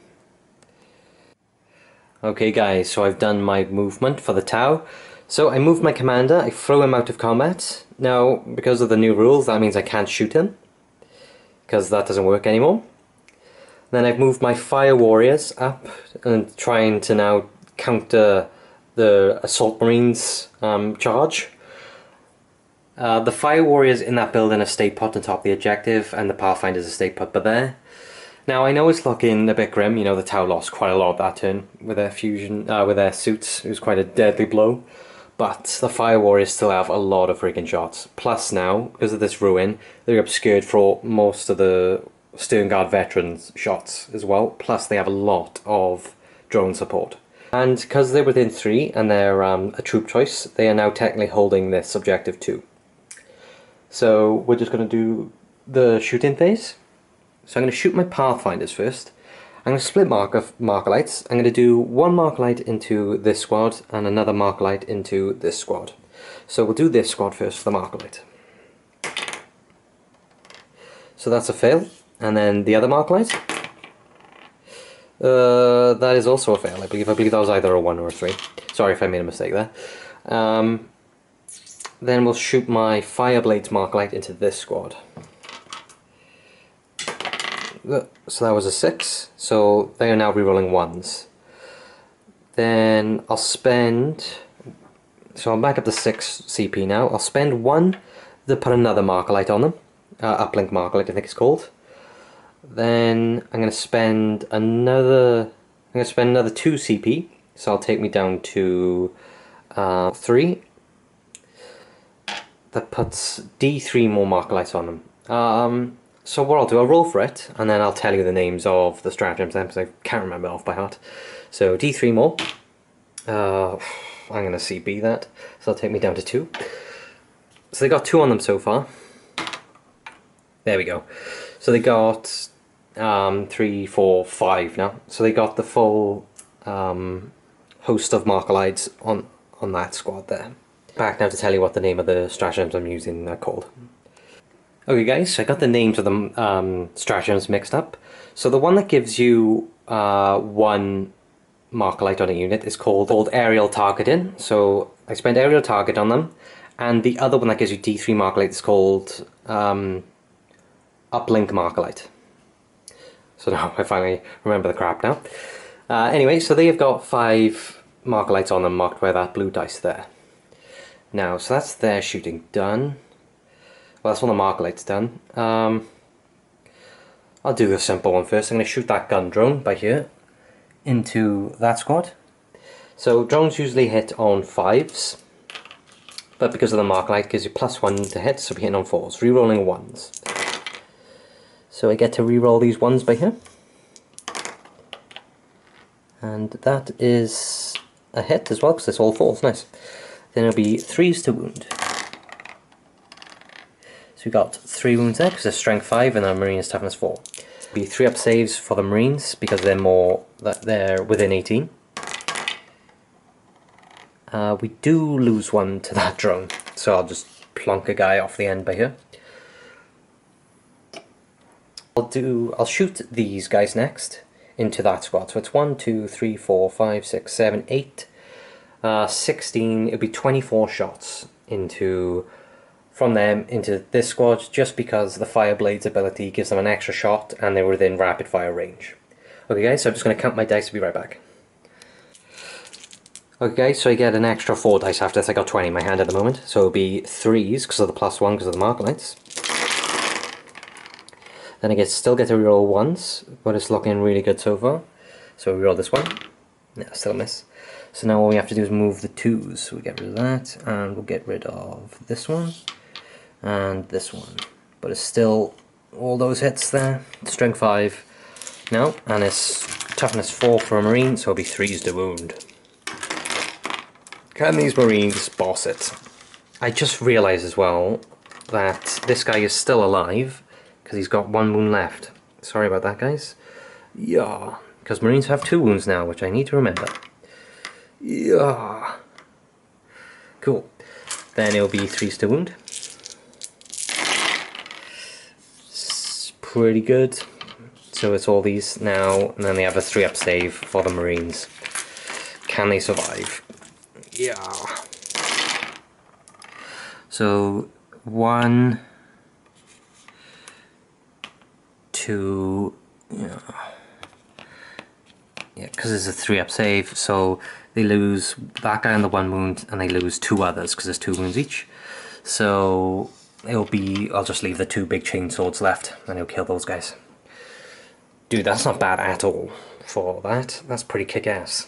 Okay guys, so I've done my movement for the Tau. So I moved my commander, I throw him out of combat. Now, because of the new rules, that means I can't shoot him, because that doesn't work anymore. Then I've moved my Fire Warriors up, and trying to now counter the Assault Marines charge. The Fire Warriors in that building have stayed put on top of the objective, and the Pathfinders have stayed put by there. Now I know it's looking a bit grim, you know, the Tau lost quite a lot that turn with their fusion, with their suits. It was quite a deadly blow. But the Fire Warriors still have a lot of freaking shots. Plus now, because of this ruin, they're obscured for most of the Stern Guard veterans' shots as well. Plus they have a lot of drone support. And because they're within 3 and they're a troop choice, they are now technically holding this objective too. So we're just going to do the shooting phase. So I'm going to shoot my Pathfinders first. I'm going to split marker lights. I'm going to do one marker light into this squad and another marker light into this squad. So we'll do this squad first for the marker light. So that's a fail. And then the other marker light. That is also a fail. I believe that was either a 1 or a 3. Sorry if I made a mistake there. Then we'll shoot my Fireblades marker light into this squad. So that was a 6, so they are now rerolling 1s. Then I'll spend, so I'm back up to 6 CP now. I'll spend 1 to put another marker light on them, uplink marker light I think it's called. Then I'm going to spend another 2 CP, so I'll take me down to 3. That puts D3 more marker lights on them. So what I'll do, I'll roll for it, and then I'll tell you the names of the stratagems then, because I can't remember off by heart. So D3 more. I'm going to CB that, so that'll take me down to 2. So they got 2 on them so far. There we go. So they got 3, 4, 5 now. So they got the full host of marker lights on that squad there. Back now to tell you what the name of the stratagems I'm using are called. Okay guys, so I got the names of the stratagems mixed up. So the one that gives you 1 marker light on a unit is called aerial targeting. So I spent aerial target on them, and the other one that gives you D3 marker light is called uplink marker light. So now I finally remember the crap now. Anyway, so they have got 5 marker lights on them marked by that blue dice there. Now, so that's their shooting done. Well, that's one of the marker lights done. I'll do the simple one first. I'm going to shoot that gun drone by here into that squad. So drones usually hit on 5s, but because of the marker light, it gives you +1 to hit, so we're hitting on 4s, rerolling 1s. So I get to reroll these 1s by here, and that is a hit as well because it's all 4s. Nice. Then it'll be 3s to wound. So we got 3 wounds there because they're strength 5 and our Marines toughness 4. It'll be 3 up saves for the Marines because they're within 18. We do lose 1 to that drone, so I'll just plonk a guy off the end by here. I'll shoot these guys next into that squad. So it's 1, 2, 3, 4, 5, 6, 7, 8, 16. It'll be 24 shots from them into this squad, just because the Fireblades ability gives them an extra shot and they're within rapid fire range. Okay guys, so I'm just going to count my dice to be right back. Okay guys, so I get an extra 4 dice after this. I got 20 in my hand at the moment, so it'll be 3s because of the +1 because of the marker lights. Then I still get to reroll 1s, but it's looking really good so far. So we reroll this one. Yeah, still a miss. So now all we have to do is move the 2s. So we get rid of that, and we'll get rid of this one. and this one. But it's still all those hits there. Strength 5 now, and it's toughness 4 for a Marine, so it'll be 3s to wound. Can these Marines boss it? I just realised as well that this guy is still alive because he's got 1 wound left. Sorry about that, guys. Yeah, because Marines have 2 wounds now, which I need to remember. Yeah. Cool. Then it'll be 3s to wound. It's pretty good. So it's all these now, and then they have a 3-up save for the Marines. Can they survive? Yeah. So 1, 2, yeah, because it's a 3-up save, so they lose that guy on the 1 wound, and they lose 2 others because there's 2 wounds each. So it'll be, I'll just leave the 2 big chain swords left, and he'll kill those guys. Dude, that's not bad at all for that. That's pretty kick-ass.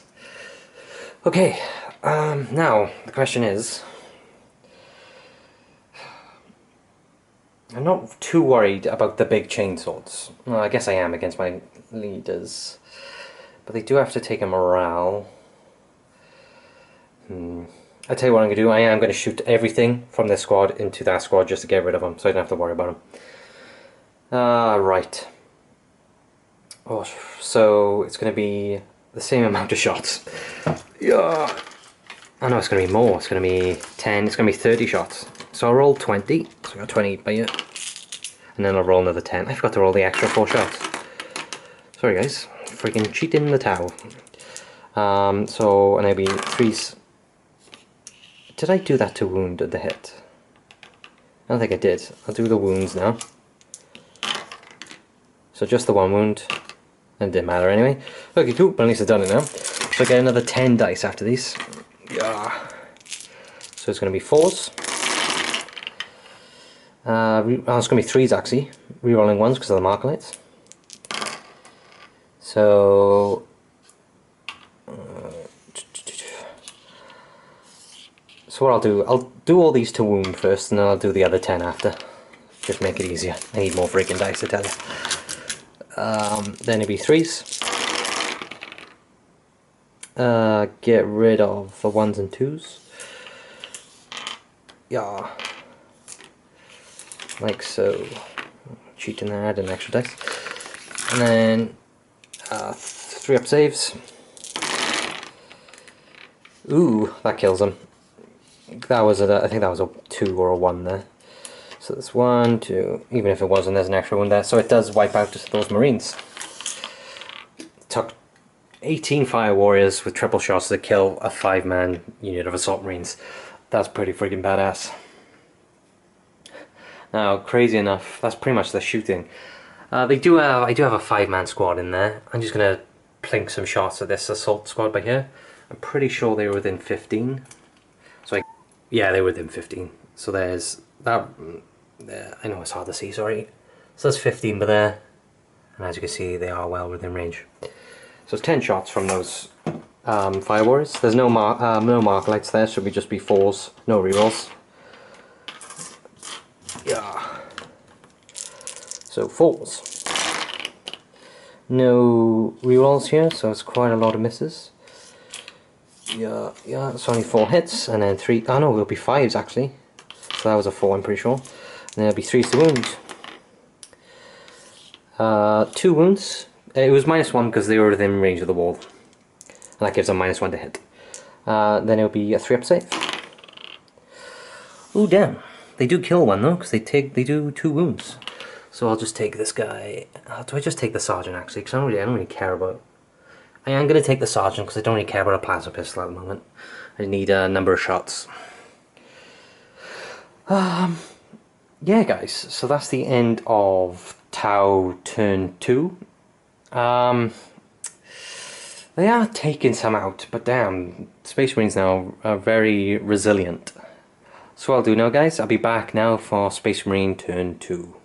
Okay, now the question is, I'm not too worried about the big chainswords. Well, I guess I am against my leaders. But they do have to take a morale. I'll tell you what I'm going to do. I am going to shoot everything from this squad into that squad just to get rid of them, so I don't have to worry about them. Right. Oh, so it's going to be the same amount of shots. Yeah. Oh no, it's going to be more. It's going to be 10. It's going to be 30 shots. So I'll roll 20. So I got 20 by here. And then I'll roll another 10. I forgot to roll the extra 4 shots. Sorry guys. Freaking cheating the towel. So, and it'll be 3s. Did I do that to wound the hit? I don't think I did. I'll do the wounds now. So just the 1 wound. And it didn't matter anyway. Okay, cool. But at least I've done it now. So I get another 10 dice after these. Yeah. So it's going to be 4s. It's going to be 3s actually. Rerolling 1s because of the marker lights. So what I'll do all these to wound first, and then I'll do the other 10 after. Just make it easier. I need more freaking dice, I tell you. Then it'll be 3s. Get rid of the 1s and 2s. Yeah. Like so. Cheating there, add an extra dice. And then 3-up saves. Ooh, that kills him. That was I think that was a 2 or a 1 there. So that's 1, 2. Even if it wasn't, there's an extra one there. So it does wipe out those Marines. Took 18 Fire Warriors with triple shots to kill a 5-man unit of Assault Marines. That's pretty freaking badass. Now, crazy enough, that's pretty much the shooting. I do have a 5-man squad in there. I'm just gonna plink some shots at this assault squad by here. I'm pretty sure they were within 15. So yeah, they were within 15. So there's that. There, I know it's hard to see. Sorry. So that's 15 by there, and as you can see, they are well within range. So it's 10 shots from those Fire Warriors. There's no mark lights there, so it would just be 4s, no rerolls. Yeah. So 4s. No rerolls here, so it's quite a lot of misses. Yeah, it's only 4 hits, and then 3. Oh no, it'll be 5s actually. So that was a 4, I'm pretty sure. And then it'll be 3s to wound. 2 wounds. It was -1 because they were within range of the wall, and that gives them -1 to hit. Then it'll be a 3-up save. Ooh, damn! They do kill 1 though, because they do 2 wounds. So I'll just take this guy. Do I just take the sergeant actually? Because I don't really care about. I am going to take the sergeant because I don't really care about a plasma pistol at the moment. I need a number of shots. Yeah, guys. So that's the end of Tau turn 2. They are taking some out, but damn, Space Marines now are very resilient. So what I'll do now, guys, I'll be back now for Space Marine turn 2.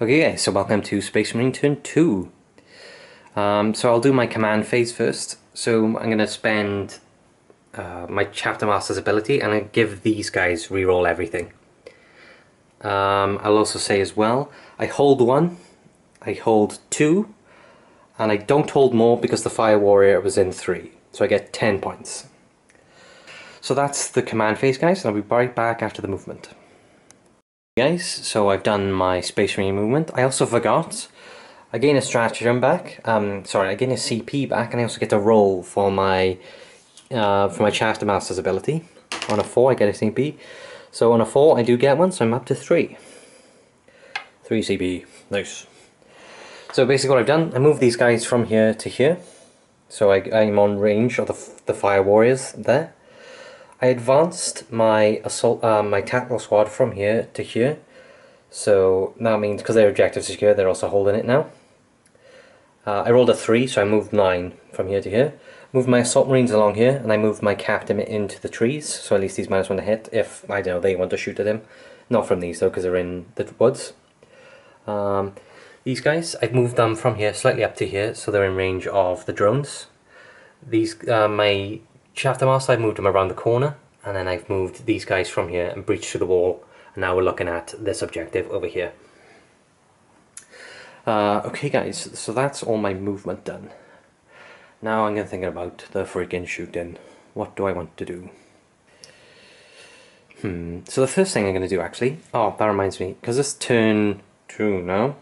Okay guys, so welcome to Space Marine turn 2. So I'll do my command phase first. So I'm going to spend my Chapter Master's ability and I give these guys reroll everything. I'll also say as well, I hold 1, I hold 2, and I don't hold more because the Fire Warrior was in 3. So I get 10 points. So that's the command phase, guys, and I'll be right back after the movement. Guys, so I've done my Space Marine movement. I also forgot, I gain a stratagem back, sorry, I gain a CP back, and I also get to roll for my Chapter Master's ability. On a 4 I get a CP, so on a 4 I do get one, so I'm up to 3. 3 CP, nice. So basically what I've done, I moved these guys from here to here, so I'm on range of the Fire Warriors there. I advanced my my tactical squad from here to here, so that means because their objectives are here, they're also holding it now. I rolled a 3, so I moved 9 from here to here. Moved my assault marines along here, and I moved my captain into the trees, so at least he's -1 to hit if, I don't know, they want to shoot at him. Not from these though, because they're in the woods. These guys, I've moved them from here slightly up to here, so they're in range of the drones. These, my Chapter Master, I've moved them around the corner, and then I've moved these guys from here and breached through the wall, and now we're looking at this objective over here. Okay guys, so that's all my movement done. Now I'm going to think about the freaking shooting. What do I want to do? So the first thing I'm going to do actually, oh that reminds me, because it's turn 2 now,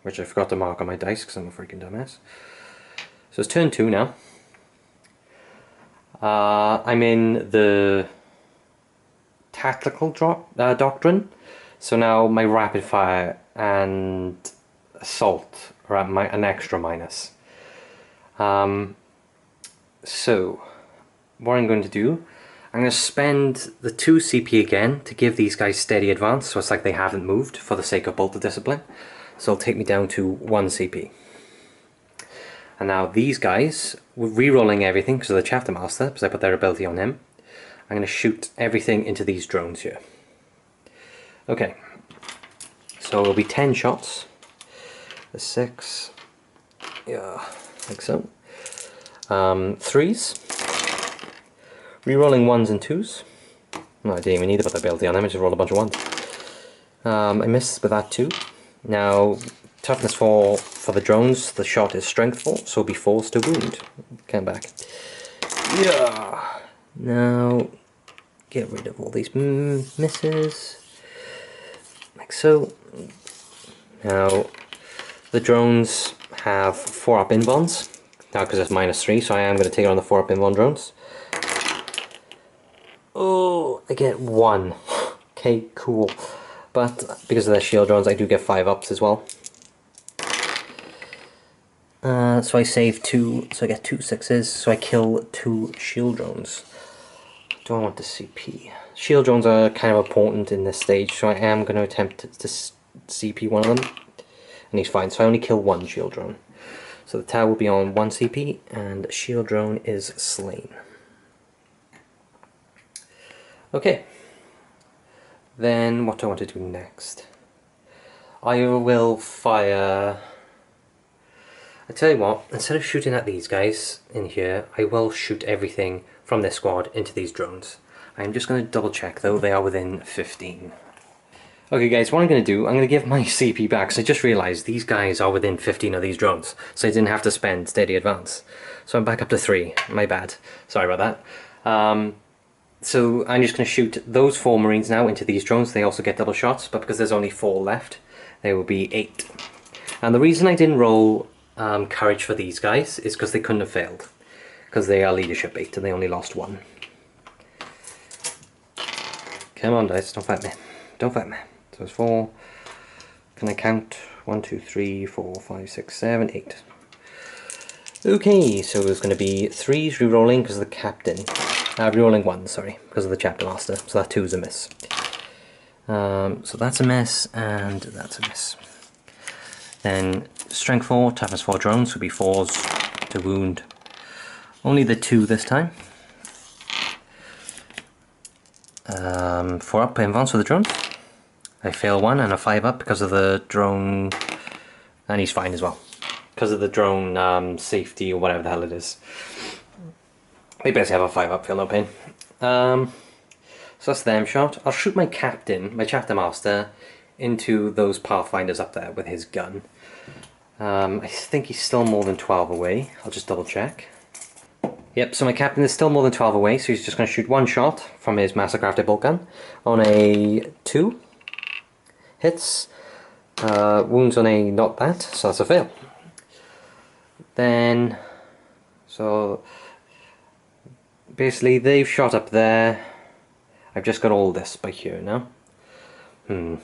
which I forgot to mark on my dice because I'm a freaking dumbass. So it's turn 2 now. I'm in the tactical doctrine, so now my rapid fire and assault are at an extra minus. So what I'm going to do, I'm going to spend the 2 CP again to give these guys steady advance, so it's like they haven't moved for the sake of bolter discipline. So it'll take me down to 1 CP. And now these guys, we're re-rolling everything because of the Chapter Master, because I put their ability on him. I'm going to shoot everything into these drones here. Okay, so it'll be 10 shots. The 6, yeah, like so. 3s. Re-rolling 1s and 2s. No, I didn't even need to put the ability on them, I just rolled a bunch of 1s. I missed with that too. Now, toughness 4 for the drones, the shot is strength 4, so it'll be 4s to wound. Come back. Yeah. Now, get rid of all these misses. Like so. Now, the drones have 4-up invulns. Now, because it's -3, so I am going to take on the 4-up invuln drones. Oh, I get 1. Okay, cool. But because of their shield drones, I do get 5-ups as well. So I save 2, so I get 2 6s, so I kill 2 shield drones. Do I want the CP? Shield drones are kind of important in this stage, so I am going to attempt to CP one of them. And he's fine, so I only kill 1 shield drone. So the tower will be on 1 CP, and shield drone is slain. Okay. Then what do I want to do next? I will fire... I tell you what, instead of shooting at these guys in here, I will shoot everything from this squad into these drones. I'm just going to double check though, they are within 15. Okay guys, what I'm going to do, I'm going to give my CP back, so I just realised these guys are within 15 of these drones, so I didn't have to spend steady advance. So I'm back up to 3, my bad, sorry about that. So I'm just going to shoot those 4 marines now into these drones. They also get double shots, but because there's only 4 left, there will be 8. And the reason I didn't roll courage for these guys is because they couldn't have failed, because they are leadership 8 and they only lost 1. Come on dice, don't fight me, don't fight me. So it's 4, can I count? 1, 2, 3, 4, 5, 6, 7, 8. Okay, so there's going to be 3s re-rolling because of the captain. Re-rolling 1, sorry, because of the Chapter Master, so that 2 is a miss. So that's a miss, and that's a miss. Then strength 4, toughness 4 drones would be 4s to wound. Only the 2 this time. 4 up invulns for the drones. I fail 1 and a 5 up because of the drone, and he's fine as well. because of the drone safety or whatever the hell it is. They basically have a 5-up, feel no pain. So that's them shot. I'll shoot my captain, my chapter master, into those pathfinders up there with his gun. I think he's still more than 12 away. I'll just double check. Yep, so my captain is still more than 12 away, so he's just going to shoot one shot from his master-crafted bolt gun on a 2. Hits. Wounds on a not that, so that's a fail. Then, so basically they've shot up there. I've just got all this by here now. I'm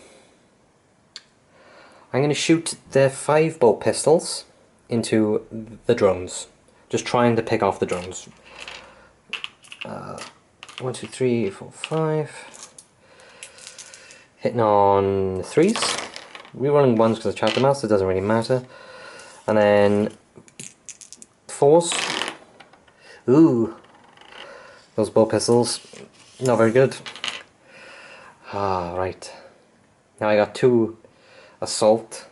going to shoot their 5 bolt pistols into the drones. Just trying to pick off the drones. 1, 2, 3, 4, 5. Hitting on 3s. Rerolling 1s because of chapter master, doesn't really matter. And then 4s. Ooh. Those bolt pistols, not very good. Right. Now I got 2 assault.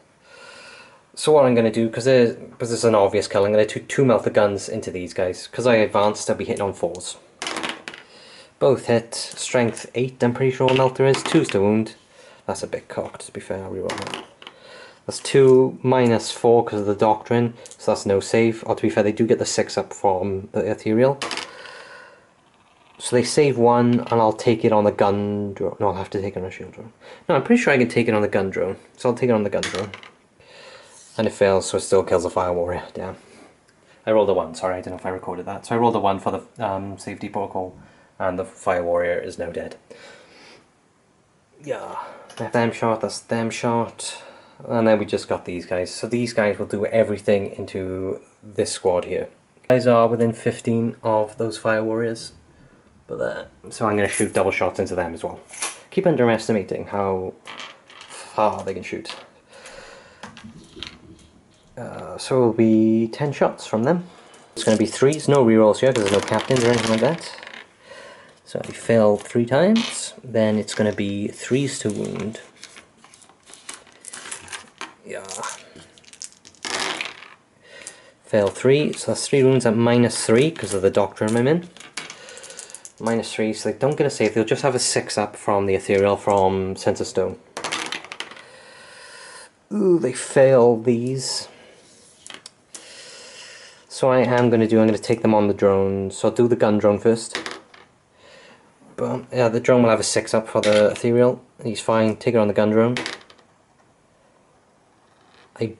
So what I'm going to do, because it's an obvious kill, I'm going to do 2 melter guns into these guys. Because I advanced, I'll be hitting on 4s. Both hit. Strength 8, I'm pretty sure melter is. 2's to wound. That's a bit cocked, to be fair, I'll reroll that. That's 2 minus 4 because of the doctrine, so that's no save. Or to be fair, they do get the 6 up from the ethereal. So they save 1, and I'll take it on the gun drone. No, I'll have to take it on a shield drone. No, I'm pretty sure I can take it on the gun drone. So I'll take it on the gun drone. And it fails, so it still kills the fire warrior. Damn. I rolled a 1, sorry, I don't know if I recorded that. So I rolled a 1 for the safety protocol, and the fire warrior is now dead. Yeah. That's them shot, that's them shot. And then we just got these guys. So these guys will do everything into this squad here. Guys are within 15 of those fire warriors. But so I'm going to shoot double shots into them as well. Keep underestimating how far they can shoot. So it will be 10 shots from them. It's going to be 3s, no rerolls here because there's no captains or anything like that. So I fail 3 times, then it's going to be 3s to wound. Yeah. Fail 3, so that's 3 wounds at -3 because of the doctrine I'm in. -3, so they don't get a save, they'll just have a 6 up from the ethereal from Sense of Stone. Ooh, they fail these. So I'm going to take them on the drone. So I'll do the gun drone first. But yeah, the drone will have a 6 up for the ethereal. He's fine, take it on the gun drone.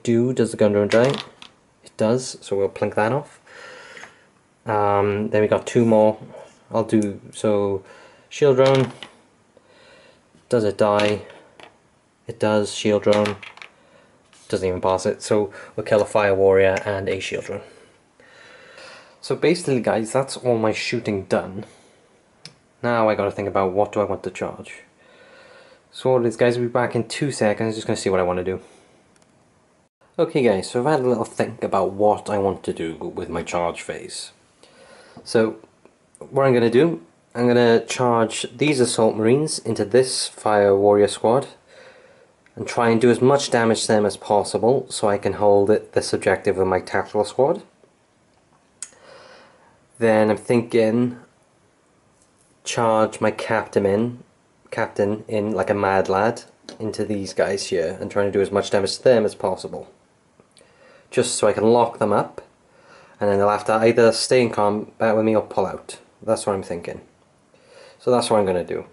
Does the gun drone die? It does, so we'll plink that off. Then we got 2 more. I'll do, so shield drone. Does it die? It does, shield drone. Doesn't even pass it, so we'll kill a fire warrior and a shield drone. So basically guys, that's all my shooting done. Now I gotta think about what do I want to charge. So all these guys will be back in 2 seconds, just gonna see what I want to do. Okay guys, so I've had a little think about what I want to do with my charge phase. So what I'm gonna do, I'm gonna charge these assault marines into this fire warrior squad and try and do as much damage to them as possible so I can hold this objective of my tactical squad. Then I'm thinking charge my captain in like a mad lad into these guys here and trying to do as much damage to them as possible. Just so I can lock them up and then they'll have to either stay in combat with me or pull out. That's what I'm thinking. So that's what I'm going to do.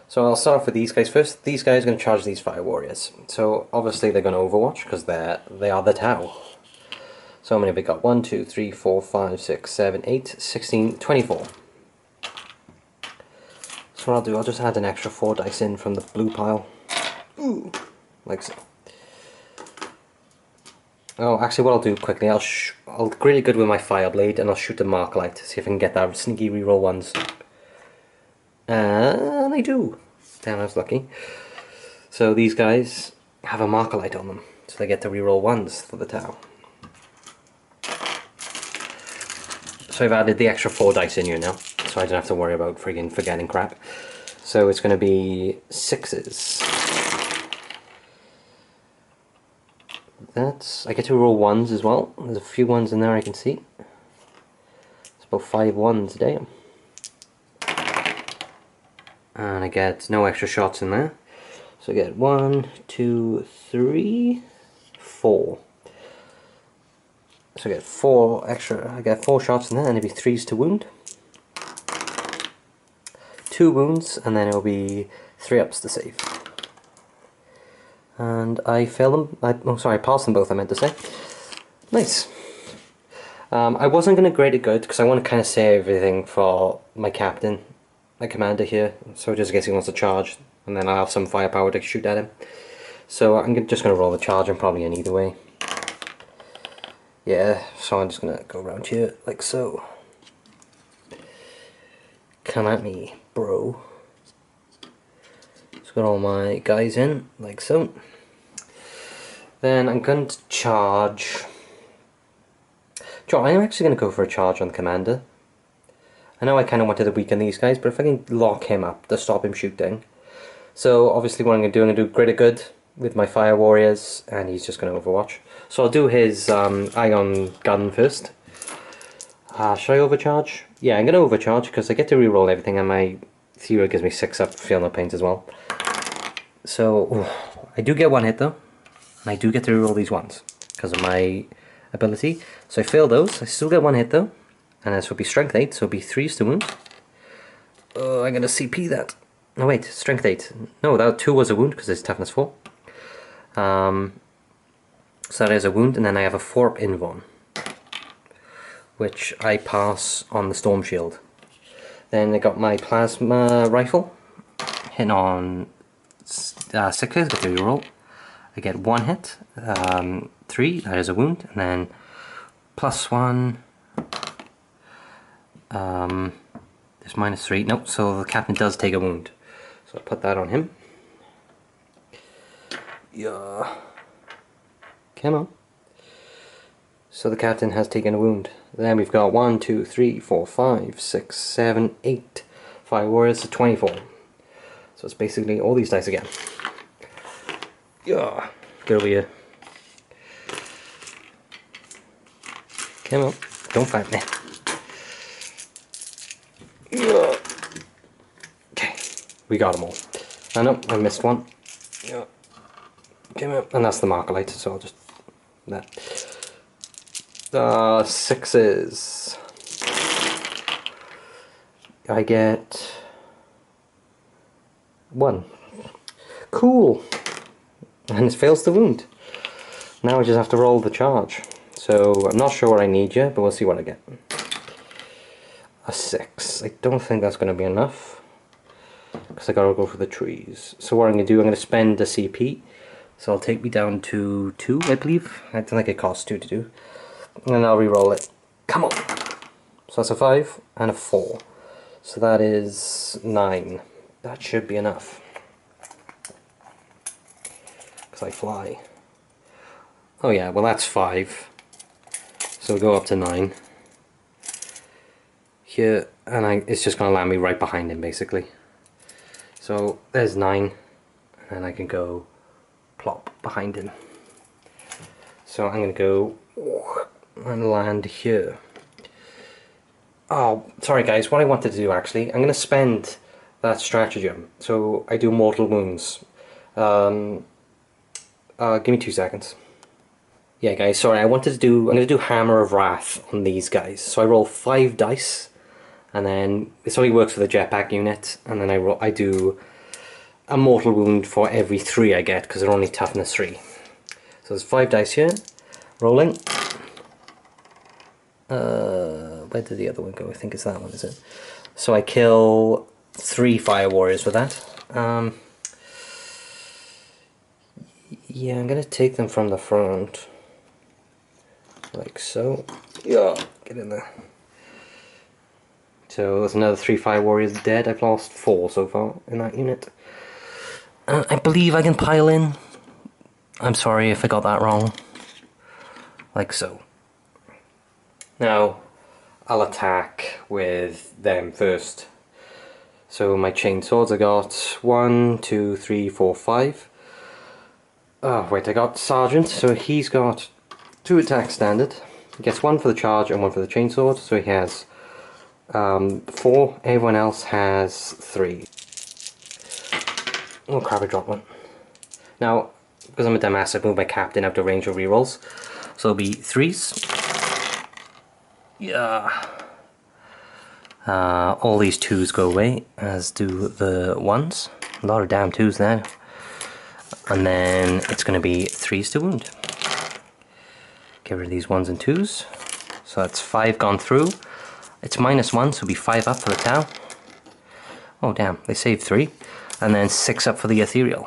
So I'll start off with these guys first. These guys are going to charge these fire warriors. So obviously they're going to overwatch because they are the Tau. So how many have we got? 1, 2, 3, 4, 5, 6, 7, 8, 16, 24. So what I'll do, I'll just add an extra 4 dice in from the blue pile. Ooh, like so. Oh, actually what I'll do quickly, I'll really good with my fire blade and I'll shoot the mark light to see if I can get that sneaky reroll ones. And I do. Damn, I was lucky. So these guys have a marker light on them, so they get to reroll 1s for the Tau. So I've added the extra 4 dice in here now, so I don't have to worry about friggin' forgetting crap. So it's going to be 6s. that. I get to roll ones as well. There's a few ones in there I can see. It's about 5 ones, damn. And I get no extra shots in there. So I get 1, 2, 3, 4. So I get 4 extra. I get 4 shots in there, and it'll be 3s to wound. 2 wounds, and then it'll be 3 ups to save. And I fail them. I pass them both, I meant to say. Nice. I wasn't going to grade it good because I want to kind of save everything for my captain, my commander here. So just in case he wants to charge, and then I'll have some firepower to shoot at him. So I'm just going to roll the charge. I'm probably in either way. Yeah, so I'm just going to go around here like so. Come at me, bro. Got all my guys in, like so. Then I'm going to charge. I'm actually going to go for a charge on the commander. I know I kind of wanted to weaken these guys, but if I can lock him up to stop him shooting. So obviously what I'm going to do greater good with my fire warriors, and he's just going to overwatch. So I'll do his ion gun first. Should I overcharge? Yeah, I'm going to overcharge because I get to reroll everything, and my Theory gives me 6 up, feel no pain as well. So, I do get 1 hit though, and I do get to reroll these ones because of my ability. So I fail those, I still get 1 hit though, and this will be strength 8, so it'll be 3s to wound. Oh, I'm gonna CP that. No wait, strength 8. No, that 2 was a wound because it's toughness 4. So that is a wound, and then I have a 4 up invuln, which I pass on the storm shield. Then I got my plasma rifle, hitting on 6 hits, get to reroll. I get 1 hit, 3, that is a wound, and then +1, there's -3, nope, so the captain does take a wound. So I put that on him. Yeah. Come on. So the captain has taken a wound. Then we've got 1, 2, 3, 4, 5, 6, 7, 8. 5 warriors to 24. So it's basically all these dice again. Yeah. Get over here. Come on. Don't fight me. Yeah. Okay. We got them all. I know, I missed one. Yeah. Come on. And that's the Markerite, so I'll just... that. 6s. I get 1. Cool. And it fails the wound. Now I just have to roll the charge. So I'm not sure what I need yet, but we'll see what I get. A 6. I don't think that's going to be enough, because I gotta go for the trees. So what I'm going to do, I'm going to spend a CP. So I'll take me down to 2, I believe. I don't think it costs 2 to do. And then I'll re-roll it. Come on! So that's a 5 and a 4. So that is 9. That should be enough. Because I fly. Oh yeah, well that's 5. So we'll go up to 9. Here, and it's just going to land me right behind him basically. So there's 9. And I can go plop behind him. So I'm going to go and land here. Oh, sorry guys, what I wanted to do actually, I'm going to spend that stratagem. So I do mortal wounds. Give me 2 seconds. Yeah guys, sorry, I'm going to do Hammer of Wrath on these guys. So I roll 5 dice, and then this only works for the jetpack unit, and then I do a mortal wound for every 3 I get, because they're only toughness 3. So there's 5 dice here, rolling. Where did the other one go? I think it's that one, is it? So I kill 3 fire warriors with that. Yeah, I'm gonna take them from the front, like so. Yeah, get in there. So there's another 3 fire warriors dead. I've lost 4 so far in that unit. I believe I can pile in. I'm sorry if I got that wrong. Like so. Now, I'll attack with them first. So my chain swords, I got 1, 2, 3, 4, 5. Oh wait, I got Sergeant, so he's got 2 attacks standard. He gets 1 for the charge and 1 for the chainsword, so he has 4. Everyone else has 3. Oh crap, I dropped one. Now, because I'm a dumbass, I've moved my captain out of range of rerolls. So it'll be 3s. Yeah. All these 2s go away, as do the 1s. A lot of damn 2s now. And then it's going to be 3s to wound. Get rid of these 1s and 2s. So that's 5 gone through. It's -1, so it'll be 5 up for the Tau. Oh damn, they saved 3. And then 6 up for the ethereal.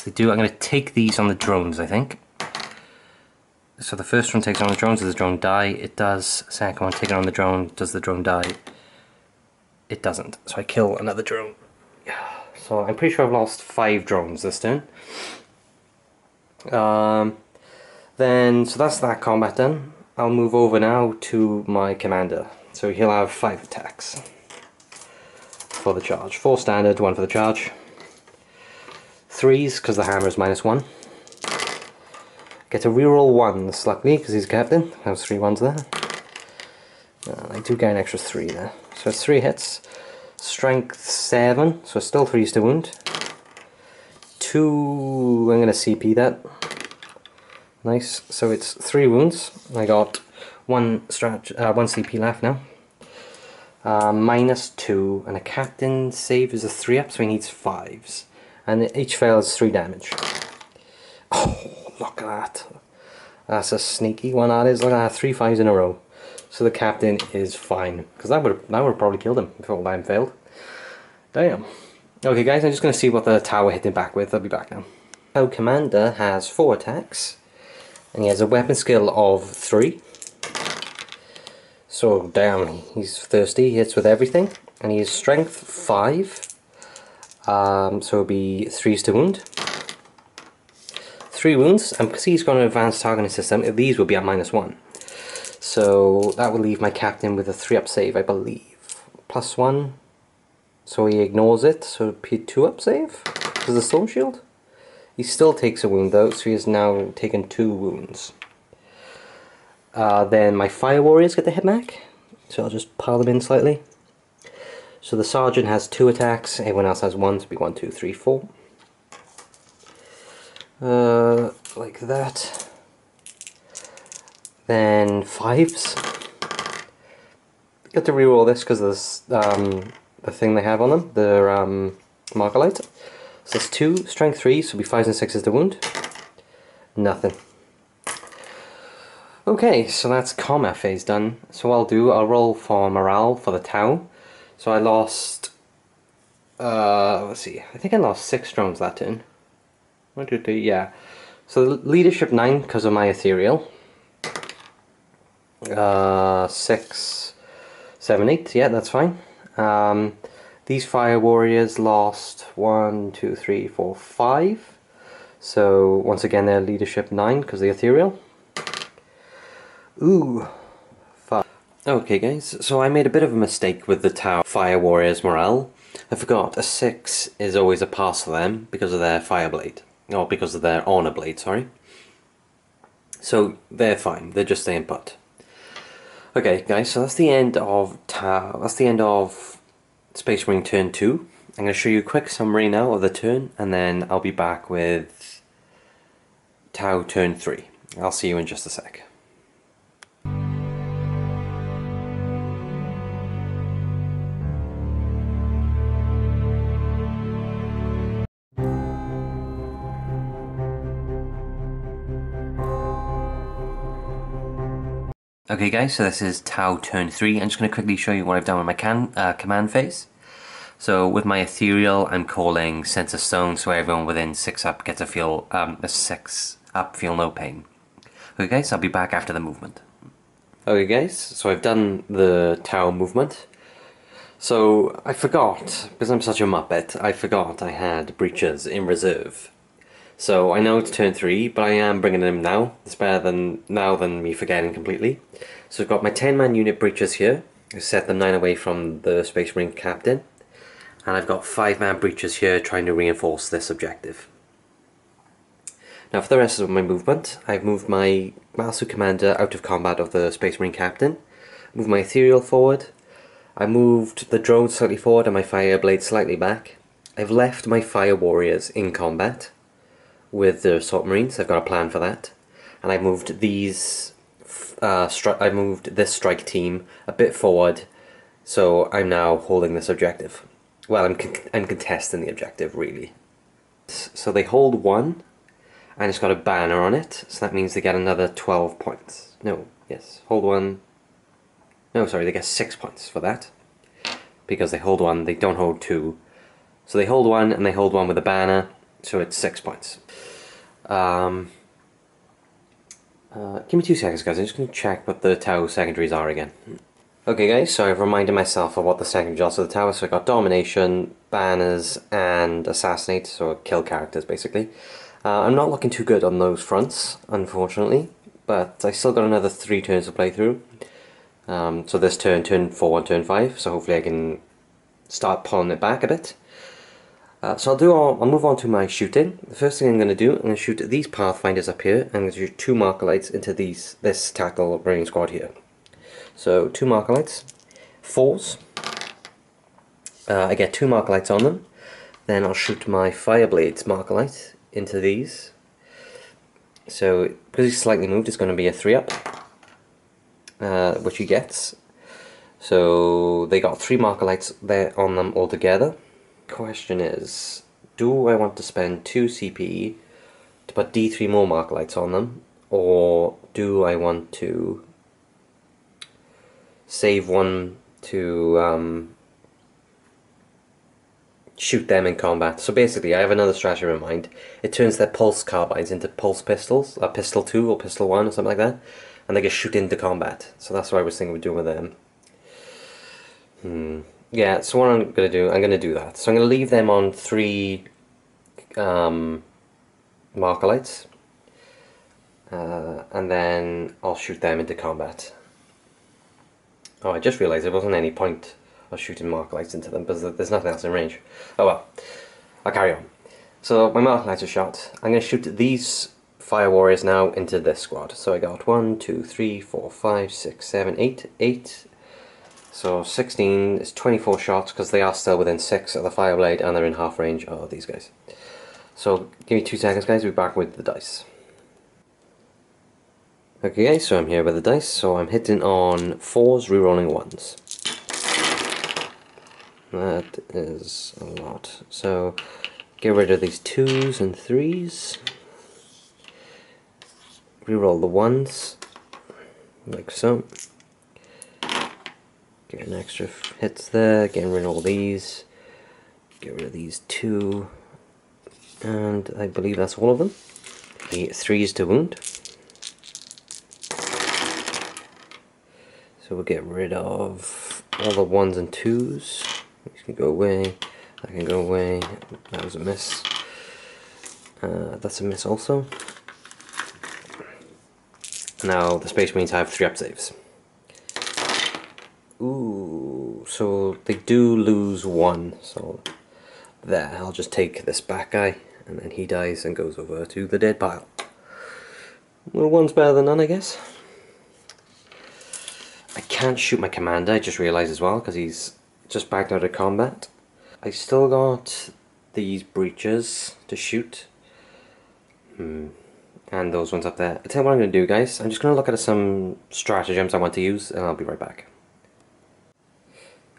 I'm going to take these on the drones, I think. So the first one takes on the drones. Does the drone die? It does. Second one, take it on the drone. Does the drone die? It doesn't. So I kill another drone. So I'm pretty sure I've lost 5 drones this turn. Then, so that's that combat done. I'll move over now to my commander. So he'll have 5 attacks for the charge. 4 standard, 1 for the charge. 3s, because the hammer is -1. Get a reroll 1s, luckily, because he's captain. Has 3 1s there. I do get an extra 3 there. So it's 3 hits. Strength 7, so it's still 3s to wound. 2, I'm going to CP that. Nice, so it's 3 wounds. I got 1 CP left now. -2, and a captain save is a 3 up, so he needs 5s. And each fail is 3 damage. Oh, look at that. That's a sneaky one, that is. Look at that, 3 5s in a row. So the captain is fine. Because that would have probably killed him if all time failed. Damn. Okay guys, I'm just going to see what the tower hit him back with. I'll be back now. Our commander has 4 attacks. And he has a weapon skill of 3. So damn, he's thirsty. He hits with everything. And he has strength 5. So it'll be 3s to wound. 3 wounds, and because he's got an advanced targeting system, these will be at -1. So that will leave my captain with a 3 up save, I believe. +1, so he ignores it, so it'll be 2 up save. Does the storm shield? He still takes a wound though, so he has now taken 2 wounds. Then my fire warriors get the hit back, so I'll just pile them in slightly. So the sergeant has 2 attacks, everyone else has 1, so it'll be 1, 2, 3, 4. Like that. Then 5s. Got to reroll this because of this, the thing they have on them, the marker light. So it's 2, strength 3, so it'll be 5s and 6s to wound. Nothing. Okay, so that's combat phase done. So what I'll roll for morale for the Tau. So I lost, let's see, I think I lost 6 drones that turn. 1, 2, 3, yeah. So leadership 9 because of my ethereal. 6, 7, 8, yeah, that's fine. These fire warriors lost 1, 2, 3, 4, 5. So once again they're leadership 9 because of the ethereal. Ooh, 5. Okay guys, so I made a bit of a mistake with the Tau fire warriors morale. I forgot a 6 is always a pass for them because of their fire blade. Or because of their honor blade, sorry. So they're fine, they're just staying put. Okay guys, so that's the end of Tau, that's the end of Space Marine turn 2. I'm going to show you a quick summary now of the turn, and then I'll be back with Tau turn 3. I'll see you in just a sec. Okay guys, so this is Tau turn 3. I'm just going to quickly show you what I've done with my command phase. So with my ethereal, I'm calling Sense of Stone, so everyone within 6 up gets a 6 up feel no pain. Okay guys, I'll be back after the movement. Okay guys, so I've done the Tau movement. So I forgot, because I'm such a muppet, I forgot I had breaches in reserve. So I know it's turn 3, but I am bringing them now. It's better than me forgetting completely. So I've got my 10-man unit breaches here. I set them 9 away from the Space Marine captain. And I've got 5-man breaches here trying to reinforce this objective. Now for the rest of my movement, I've moved my Battle Commander out of combat of the Space Marine Captain, moved my Ethereal forward, I moved the drone slightly forward and my Fire Blade slightly back. I've left my Fire Warriors in combat with the Assault Marines. I've got a plan for that. And I've moved these, I've moved this strike team a bit forward, so I'm now holding this objective. Well, I'm contesting the objective, really. So they hold 1, and it's got a banner on it, so that means they get another 12 points. No, yes, hold 1. No, sorry, they get 6 points for that. Because they hold 1, they don't hold 2. So they hold 1, and they hold 1 with a banner, so it's 6 points. Give me 2 seconds, guys. I'm just going to check what the Tau secondaries are again. Okay, guys, so I've reminded myself of what the secondaries are of the Tower. So I got Domination, Banners, and Assassinate, so kill characters, basically. I'm not looking too good on those fronts, unfortunately, but I still got another 3 turns to play through. So this turn 4 and turn 5, so hopefully I can start pulling it back a bit. So I'll move on to my shooting. The first thing I'm going to do, I'm going to shoot these Pathfinders up here, and I'm going to shoot 2 Marker Lights into this Tactical Marine Squad here. So 2 Marker Lights, 4s, I get 2 Marker Lights on them, then I'll shoot my Fireblades Marker Light into these. So because he's slightly moved, it's going to be a 3-up. Which he gets. So they got 3 Marker Lights there on them altogether. Question is, do I want to spend 2 CP to put D3 more Marker Lights on them, or do I want to save 1 to shoot them in combat? So basically I have another strategy in mind. It turns their pulse carbines into pulse pistols, pistol 2 or pistol 1 or something like that, and they get shoot into combat. So that's what I was thinking of doing with them. Yeah, so what I'm going to do, I'm going to do that. So I'm going to leave them on 3 Marker Lights, and then I'll shoot them into combat. Oh, I just realised there wasn't any point of shooting Marker Lights into them, because there's nothing else in range. Oh well, I'll carry on. So my Marker Lights are shot. I'm going to shoot these Fire Warriors now into this squad. So I got 1, 2, 3, 4, 5, 6, 7, 8. So 16 is 24 shots, because they are still within 6 of the Fireblade and they're in half range of these guys. So give me 2 seconds, guys, we'll be back with the dice. Okay guys, so I'm here with the dice, so I'm hitting on 4s, rerolling 1s. That is a lot. So get rid of these 2s and 3s. Reroll the 1s, like so. Get an extra hits there, getting rid of all these. Get rid of these 2. And I believe that's all of them. The 3s to wound. So we'll get rid of all the 1s and 2s. These can go away. That can go away. That was a miss. That's a miss also. Now the Space Marines have 3-up saves. Ooh, so they do lose 1. So there, I'll just take this back guy, and then he dies and goes over to the dead pile. Well, 1's better than none, I guess. I can't shoot my commander, I just realised as well, because he's just backed out of combat. I still got these breaches to shoot. And those ones up there. I'll tell you what I'm going to do, guys. I'm just going to look at some stratagems I want to use, and I'll be right back.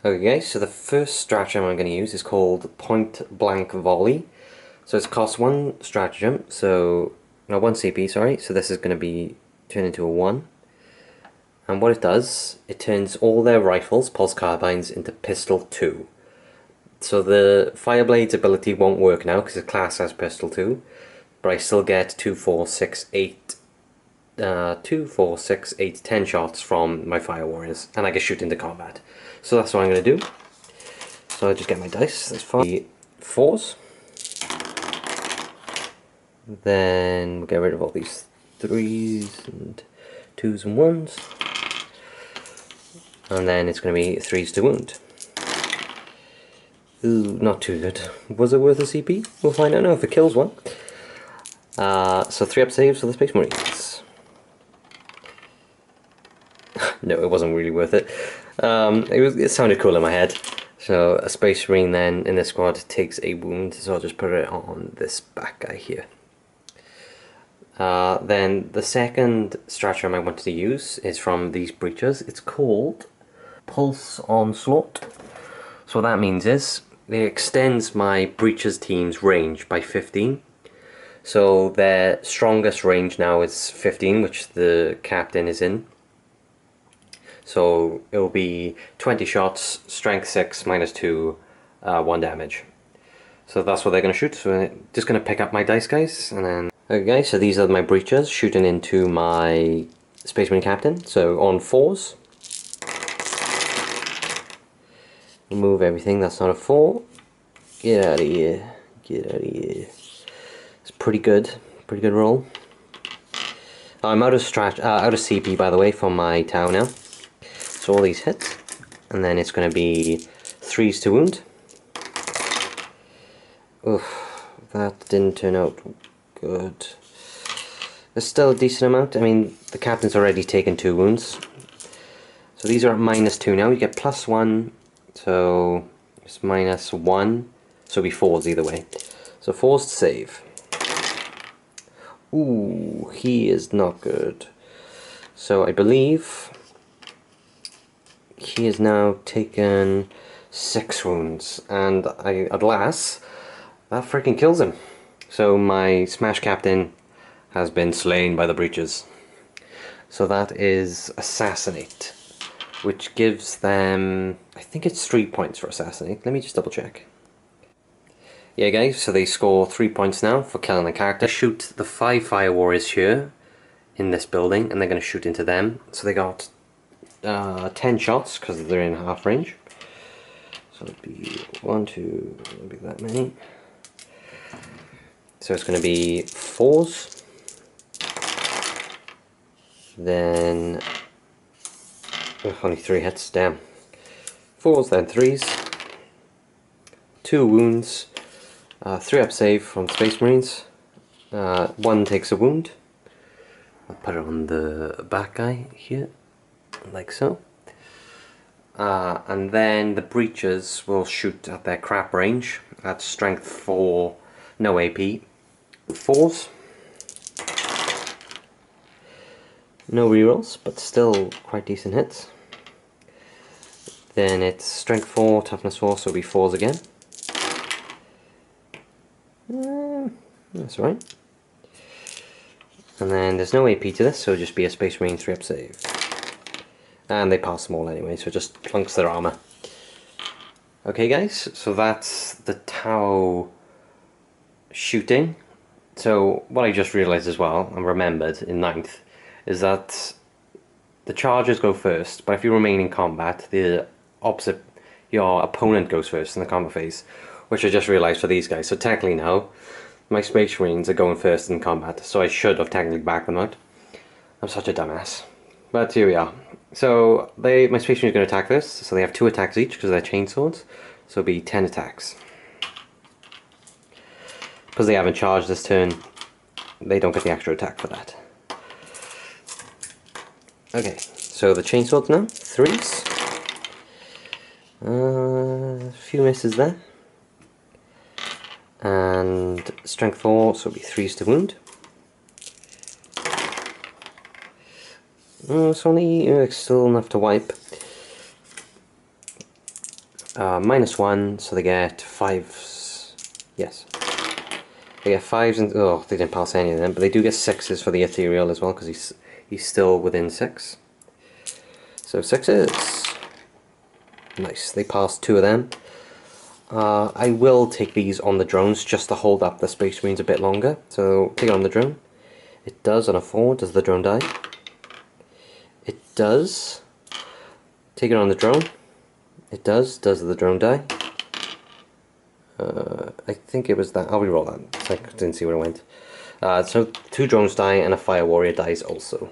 Okay guys, so the first stratagem I'm going to use is called Point Blank Volley. So it's cost 1 stratagem, so, no, 1 CP, sorry, so this is going to be turned into a 1. And what it does, it turns all their rifles, pulse carbines, into pistol 2. So the Fireblade's ability won't work now, because the class has pistol 2, but I still get 2, 4, 6, 8, 10 shots from my Fire Warriors, and I get shoot into combat. So that's what I'm going to do. So I just get my dice. There's 5 4s. Then we'll get rid of all these 3s and 2s and 1s. And then it's going to be 3s to wound. Ooh, not too good. Was it worth a CP? We'll find out now if it kills one. So 3 up saves for the Space Marines. No, it wasn't really worth it. It sounded cool in my head. So a Space Marine then in this squad takes a wound, so I'll just put it on this back guy here. Then the second stratagem I wanted to use is from these breaches. It's called Pulse Onslaught. So what that means is it extends my breaches team's range by 15. So their strongest range now is 15, which the captain is in. So it will be 20 shots, strength 6, -2, 1 damage. So that's what they're going to shoot. So I'm just going to pick up my dice, guys, and then... Okay guys, so these are my breaches shooting into my Space Marine captain. So on 4s. Remove everything that's not a 4. Get out of here. Get out of here. It's pretty good roll. I'm out of CP, by the way, for my Tau now. So all these hits, and then it's going to be 3s to wound. Oof, that didn't turn out good. There's still a decent amount. I mean, the captain's already taken 2 wounds. So these are at -2 now. You get +1, so it's -1. So it'll be 4s either way. So 4s to save. Ooh, he is not good. So I believe he has now taken 6 wounds, and alas, that freaking kills him. So my Smash Captain has been slain by the breaches. So that is Assassinate, which gives them, I think it's 3 points for Assassinate. Let me just double check. Yeah guys, so they score 3 points now for killing the character. Shoot the 5 Fire Warriors here in this building, and they're going to shoot into them. So they got 10 shots because they're in half range. So it'll be 1, 2, it'll be that many. So it's going to be 4s. Then only 3 hits, damn. 4s, then 3s. 2 wounds. 3 up save from Space Marines. 1 takes a wound. I'll put it on the back guy here, like so. And then the breaches will shoot at their crap range at strength 4, no AP. 4s. No rerolls, but still quite decent hits. Then it's strength 4, toughness 4, so it'll be 4s again. That's right. And then there's no AP to this, so it'll just be a Space Marine 3 up save. And they pass them all anyway, so it just clunks their armor. Okay guys, so that's the Tau shooting. So what I just realised as well, and remembered in 9th, is that the chargers go first, but if you remain in combat, the opposite, your opponent goes first in the combat phase, which I just realised for these guys. So technically now, my Space Marines are going first in combat, so I should have technically backed them out. I'm such a dumbass. But here we are. So my Space Marines are going to attack this, so they have 2 attacks each because they're chainswords, so it'll be 10 attacks. Because they haven't charged this turn, they don't get the extra attack for that. Okay, so the chainswords now, 3s. A few misses there. And strength 4, so it'll be 3s to wound. It's only still enough to wipe. -1, so they get 5s. Yes. They get 5s, and oh, they didn't pass any of them, but they do get 6s for the ethereal as well, because he's still within 6. So 6s. Nice, they passed 2 of them. I will take these on the drones just to hold up the Space Marines a bit longer. So take it on the drone. It does on a 4. Does the drone die? It does. Take it on the drone. It does. Does the drone die? I think it was that. I'll reroll that. I didn't see where it went. So 2 drones die and a Fire Warrior dies also.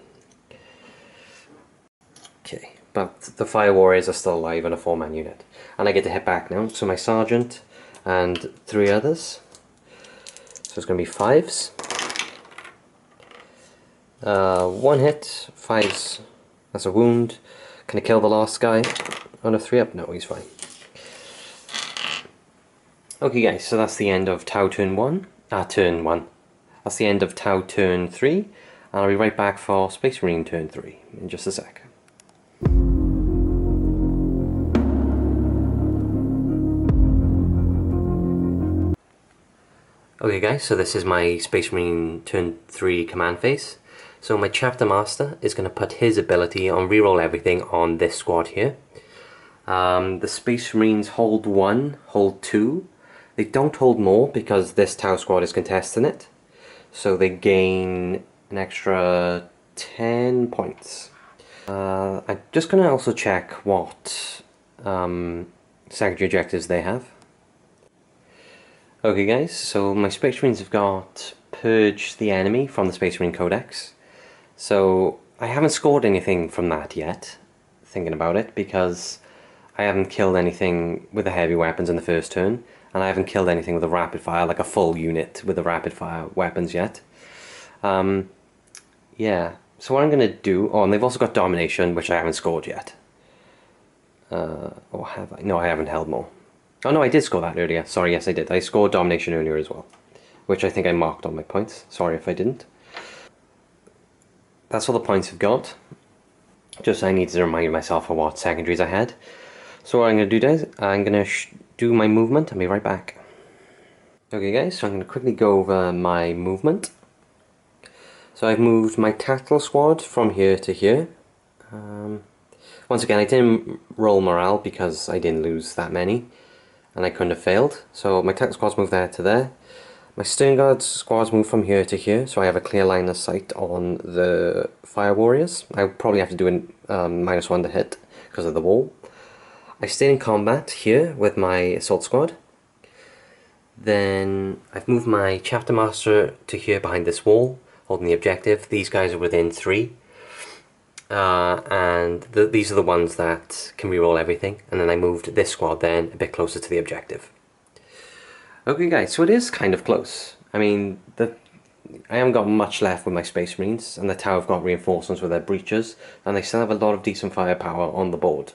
Okay, but the Fire Warriors are still alive in a 4-man unit. And I get to hit back now. So my Sergeant and 3 others. So it's going to be 5s. One hit, 5's, that's a wound. Can I kill the last guy on a 3-up? No, he's fine. Okay guys, so that's the end of Tau turn 1. Turn 1. That's the end of Tau turn 3. And I'll be right back for Space Marine turn 3 in just a sec. Okay guys, so this is my Space Marine turn 3 command phase. So my Chapter Master is going to put his ability on reroll everything on this squad here. The Space Marines hold 1, hold 2. They don't hold more because this Tau squad is contesting it. So they gain an extra 10 points. I'm just going to also check what secondary objectives they have. Okay guys, so my Space Marines have got Purge the Enemy from the Space Marine Codex. So I haven't scored anything from that yet, thinking about it, because I haven't killed anything with the heavy weapons in the first turn, and I haven't killed anything with a rapid fire, like a full unit with the rapid fire weapons yet. Yeah, so what I'm going to do, oh, and they've also got Domination, which I haven't scored yet. Or have I? No, I haven't held more. Oh no, I did score that earlier. Sorry, yes I did. I scored Domination earlier as well, which I think I marked on my points. Sorry if I didn't. That's all the points I've got. Just I need to remind myself of what secondaries I had. So what I'm going to do is, I'm going to do my movement and be right back. Okay guys, so I'm going to quickly go over my movement. So I've moved my tactical squad from here to here. Once again, I didn't roll morale because I didn't lose that many. And I couldn't have failed. So my tactical squad's moved there to there. My Stern Guard squad's moved from here to here, so I have a clear line of sight on the Fire Warriors. I probably have to do a -1 to hit because of the wall. I stayed in combat here with my Assault Squad. Then I've moved my Chapter Master to here behind this wall, holding the objective. These guys are within 3. And these are the ones that can reroll everything, and then I moved this squad then a bit closer to the objective. Okay guys, so it is kind of close. I mean, I haven't got much left with my Space Marines, and the Tau have got reinforcements with their breaches, and they still have a lot of decent firepower on the board.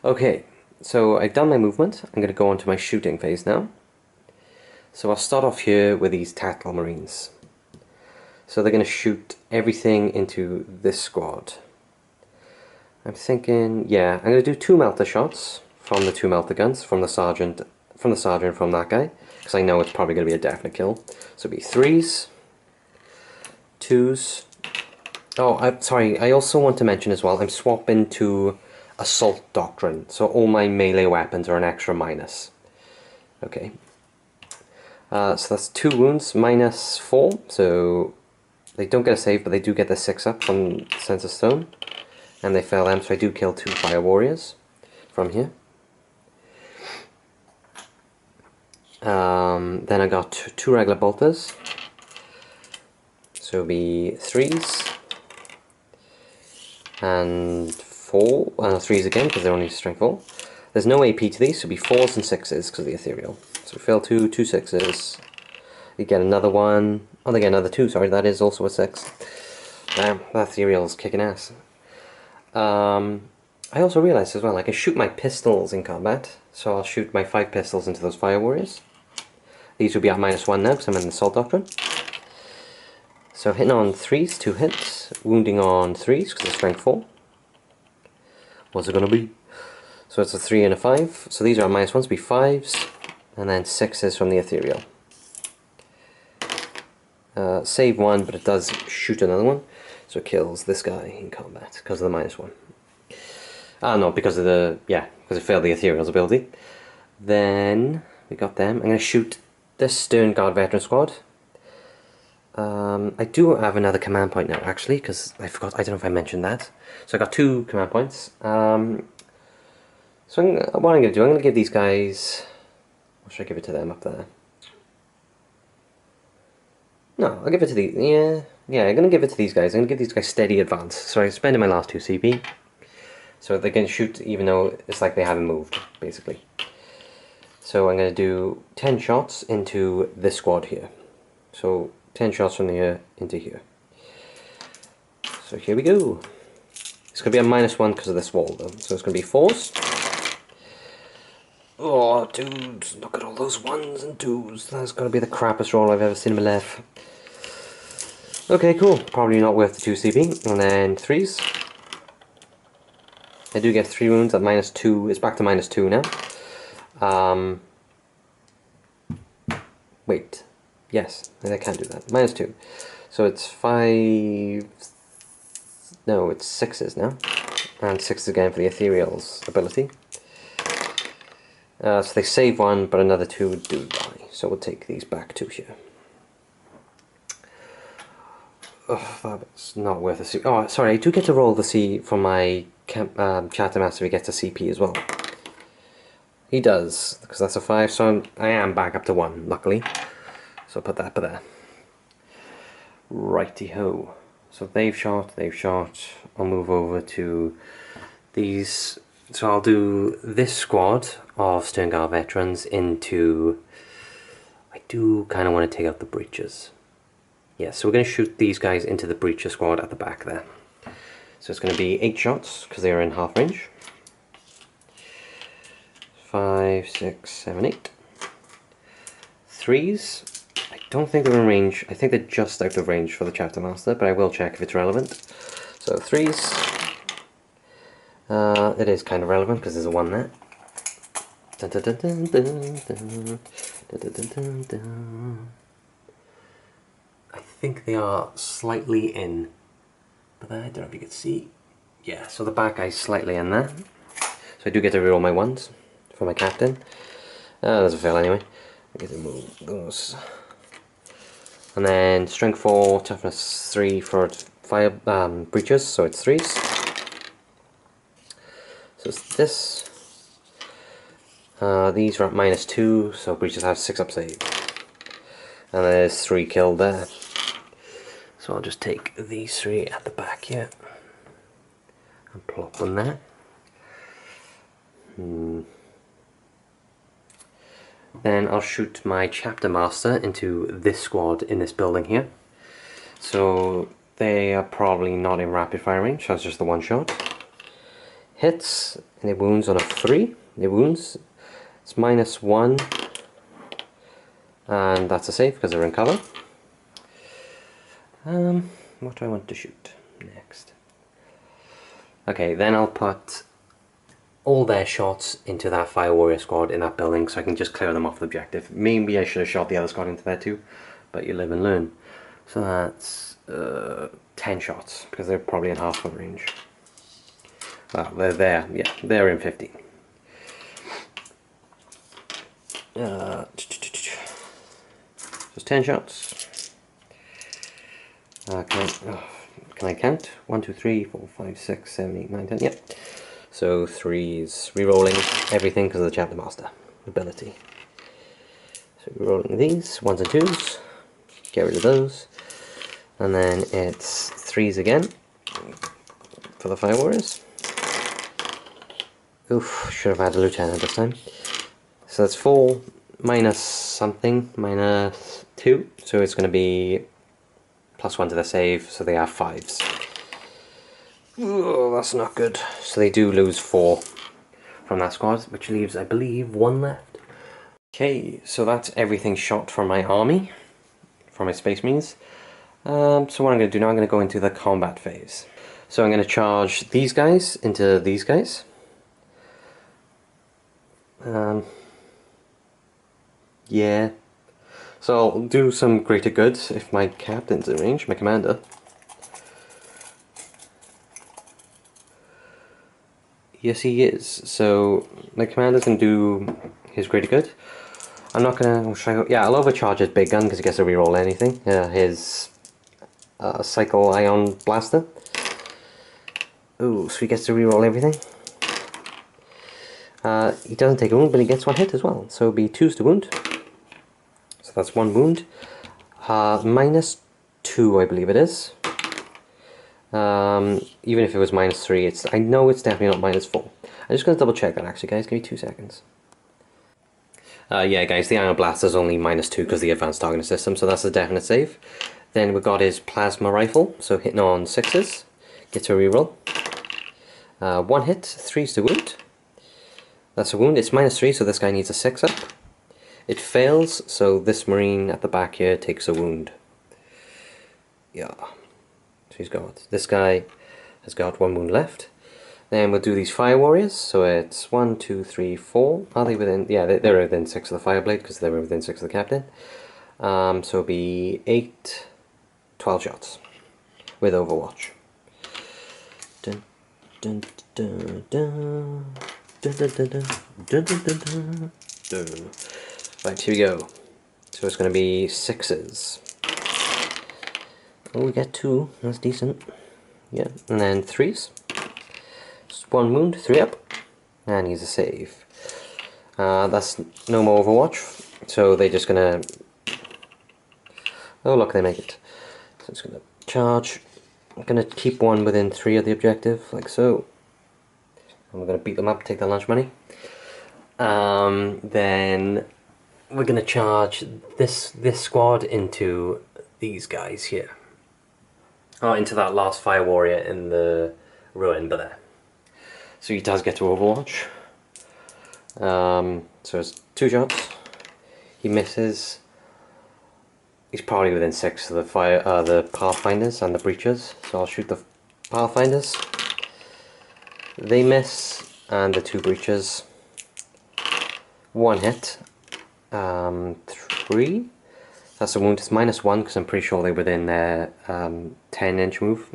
Okay, so I've done my movement. I'm going to go on to my shooting phase now. So I'll start off here with these Tactical Marines. So they're going to shoot everything into this squad. I'm thinking, yeah, I'm going to do 2 melter shots from the 2 melter guns, from the sergeant, from that guy, because I know it's probably going to be a definite kill. So it'll be 3s, 2s. Oh, I'm sorry, I also want to mention as well, I'm swapping to Assault Doctrine, so all my melee weapons are an extra -. Okay. So that's 2 wounds, -4, so they don't get a save, but they do get the 6-up from Sense of Stone. And they fail them, so I do kill 2 Fire Warriors from here. Then I got 2 regular bolters. So it'll be 3s. And 4, 3s again, because they're only strength 4. There's no AP to these, so it'll be 4s and 6s, because of the ethereal. So we fail 2, 2 6s. You get another one. Oh, they get another 2, sorry, that is also a 6. Damn, that ethereal's kicking ass. I also realised as well, I can shoot my pistols in combat. So I'll shoot my 5 pistols into those Fire Warriors. These will be at -1 now, because I'm in the Assault Doctrine. So hitting on 3s, 2 hits. Wounding on 3s, because it's strength 4. What's it going to be? So it's a 3 and a 5. So these are -1s, be 5s. And then 6s from the ethereal. Save 1, but it does shoot another one, so it kills this guy in combat because of the -1. No, because of the, yeah, because it failed the ethereal's ability. Then we got them. I'm going to shoot this Stern Guard Veteran Squad. I do have another command point now, actually, because I forgot. I don't know if I mentioned that. So I got 2 command points. So what I'm going to do, I'm going to give these guys. Or should I give it to them up there? No, I'll give it to the, yeah, I'm going to give it to these guys. I'm going to give these guys steady advance. So I'm spending my last 2 CP. So they can shoot even though it's like they haven't moved, basically. So I'm going to do 10 shots into this squad here. So 10 shots from here into here. So here we go. It's going to be a -1 because of this wall though. So it's going to be 4s. Oh dude, look at all those 1s and 2s. That's got to be the crappiest roll I've ever seen in my life. Okay, cool. Probably not worth the 2 CP. And then 3s. I do get 3 wounds at -2. It's back to -2 now. Wait. Yes, I can't do that. -2. So it's 5... No, it's 6s now. And 6 again for the Ethereal's ability. So they save 1, but another 2 do die. So we'll take these back to here. Oh, that's not worth a C. Oh, sorry, I do get to roll the C from my Chapter Master. He gets a CP as well. He does, because that's a 5, so I am back up to 1, luckily. So I'll put that there. Righty-ho. So they've shot. I'll move over to these. So I'll do this squad of Sterngar veterans into... I do kind of want to take out the breaches. Yeah, so we're going to shoot these guys into the breacher squad at the back there. So it's going to be 8 shots, because they are in half range. 5, 6, 7, 8. 3s. I don't think they're in range. I think they're just out of range for the Chapter Master, but I will check if it's relevant. So 3s. It is kind of relevant because there's a 1 there. Dun, dun, dun, dun, dun, dun, dun, dun, dun, dun. I think they are slightly in, but I don't know if you can see. Yeah, so the back guy's slightly in there. So I do get to reroll my 1s for my captain. There's a fail anyway. I get to move those. And then strength 4, toughness 3 for fire breaches, so it's 3s. So it's this. These are at -2, so breaches have 6 up save. And there's 3 killed there. So I'll just take these 3 at the back here and plop them there. Then I'll shoot my Chapter Master into this squad in this building here. So they are probably not in rapid fire range, so it's just the 1 shot. Hits, and it wounds on a 3. It wounds, it's -1. And that's a save because they're in cover. What do I want to shoot next? Okay, then I'll put all their shots into that Fire Warrior squad in that building so I can just clear them off the objective. Maybe I should have shot the other squad into there too, but you live and learn. So that's 10 shots because they're probably in half full range. Well, they're there, yeah, they're in 15. Just 10 shots. Can I count? 1, 2, 3, 4, 5, 6, 7, 8, 9, 10. Yep. So 3s, re-rolling everything because of the Chapter Master ability. So re-rolling these, 1s and 2s. Get rid of those. And then it's 3s again for the Fire Warriors. Oof, should have had a lieutenant this time. So that's 4 minus something, -2. So it's going to be +1 to the save, so they are 5s. Oh, that's not good. So they do lose 4 from that squad, which leaves, I believe, 1 left. Okay, so that's everything shot from my army, from my Space Marines. So what I'm going to do now, I'm going to go into the combat phase. So I'm going to charge these guys into these guys. Yeah. So I'll do some greater good if my captain's in range, my commander. Yes, he is. So my commander's going to do his greater good. I'm not going to... Yeah, I'll overcharge his big gun because he gets to reroll anything. His Cycle Ion Blaster. Ooh, so he gets to reroll everything. He doesn't take a wound, but he gets 1 hit as well. So it'll be 2s to wound. So that's 1 wound. -2, I believe it is. Even if it was -3, it's... I know it's definitely not -4. I'm just going to double check that actually, guys. Give me 2 seconds. Yeah, guys, the Iron Blast is only -2 because of the advanced targeting system, so that's a definite save. Then we've got his Plasma Rifle, so hitting on 6s, gets a reroll. 1 hit, 3's to wound. That's a wound, it's -3, so this guy needs a 6 up. It fails, so this Marine at the back here takes a wound. Yeah. So this guy has got 1 wound left. Then we'll do these Fire Warriors, so it's 1, 2, 3, 4. Are they within? Yeah, they're within 6 of the Fireblade because they were within 6 of the Captain. So it'll be 8, 12 shots with Overwatch. Dun, dun, dun, dun, dun, dun, dun, dun, dun, dun, dun, dun. Right, here we go. So it's going to be 6s. Oh, we get 2. That's decent. Yeah, and then 3s. 1 wound, 3 up, and he's a save. That's no more Overwatch, so they're just gonna... Oh look, they make it. So it's gonna charge. I'm gonna keep 1 within 3 of the objective, like so. And we're gonna beat them up, take their lunch money. Then we're gonna charge this squad into these guys here. Oh, into that last Fire Warrior in the ruin, but there. So he does get to Overwatch. So it's 2 shots. He misses. He's probably within 6 of the Pathfinders and the Breachers. So I'll shoot the Pathfinders. They miss, and the 2 Breachers. 1 hit. 3. That's a wound. It's -1 because I'm pretty sure they're within their 10-inch move.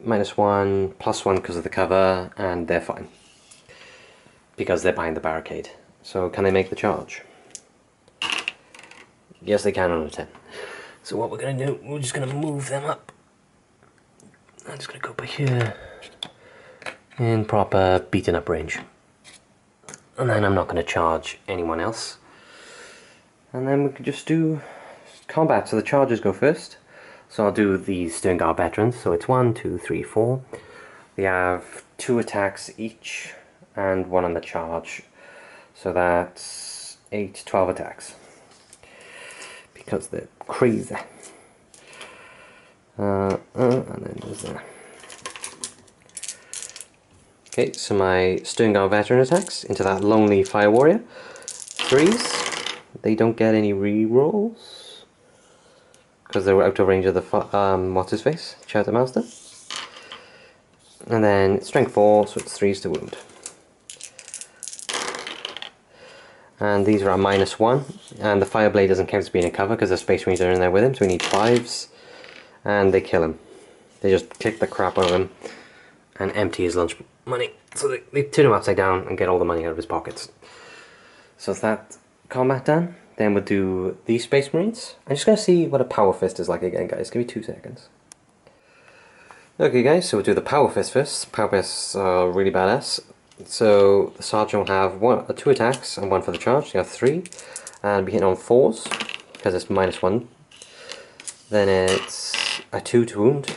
-1, +1 because of the cover, and they're fine. Because they're behind the barricade. So can they make the charge? Yes, they can on a 10. So what we're going to do, we're just going to move them up. I'm just going to go over here. In proper beaten up range. And then I'm not going to charge anyone else. And then we can just do combat. So the chargers go first. So I'll do these Stern Guard veterans. So it's 1, 2, 3, 4. They have 2 attacks each and 1 on the charge. So that's 8, 12 attacks. Because they're crazy. And then there's that. Okay, so my Stern Guard veteran attacks into that lonely Fire Warrior. 3s. They don't get any re-rolls. Because they were out of range of the what's his face, Chapter Master. And then strength 4, so it's 3s to wound. And these are at -1, and the Fireblade doesn't count as being a cover because the Space Marines are in there with him, so we need 5s, and they kill him. They just kick the crap out of him and empty his lunch money. So they turn him upside down and get all the money out of his pockets. So is that combat done? Then we'll do these Space Marines. I'm just going to see what a Power Fist is like again, guys. Give me 2 seconds. Okay, guys, so we'll do the Power Fist first. Power Fists are really badass. So the Sergeant will have 2 attacks and 1 for the charge. So you have 3. And be hitting on 4s, because it's -1. Then it's a 2 to wound.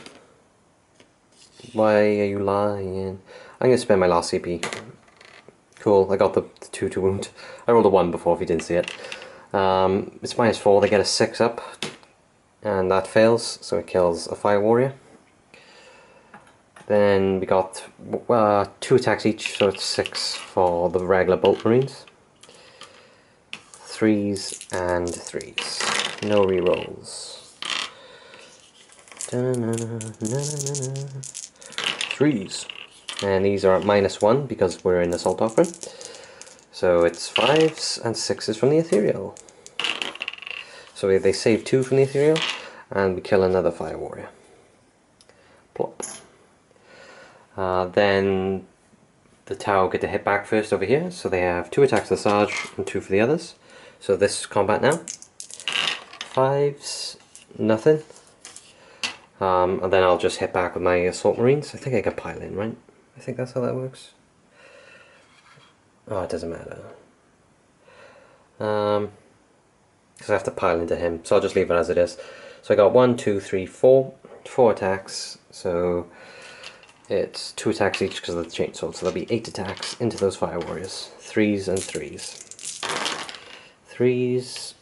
Why are you lying? I'm going to spend my last CP. Cool, I got the 2 to wound. I rolled a 1 before if you didn't see it. It's -4, they get a 6 up, and that fails, so it kills a Fire Warrior. Then we got 2 attacks each, so it's 6 for the regular Bolt Marines. 3s and 3s. No rerolls. 3s. And these are at -1 because we're in Assault Doctrine. So it's 5s and 6s from the Ethereal. So they save 2 from the Ethereal, and we kill another Fire Warrior. Plop. Then the Tau get to hit back first over here, so they have 2 attacks for the Sarge and 2 for the others. So this is combat now. 5s, nothing. And then I'll just hit back with my Assault Marines. I think I can pile in, right? I think that's how that works. Oh, it doesn't matter. Because I have to pile into him, so I'll just leave it as it is. So I got 1, 2, 3, 4. 4 attacks, so it's 2 attacks each because of the chainsaw. So there'll be 8 attacks into those Fire Warriors. 3s and 3s. 3s,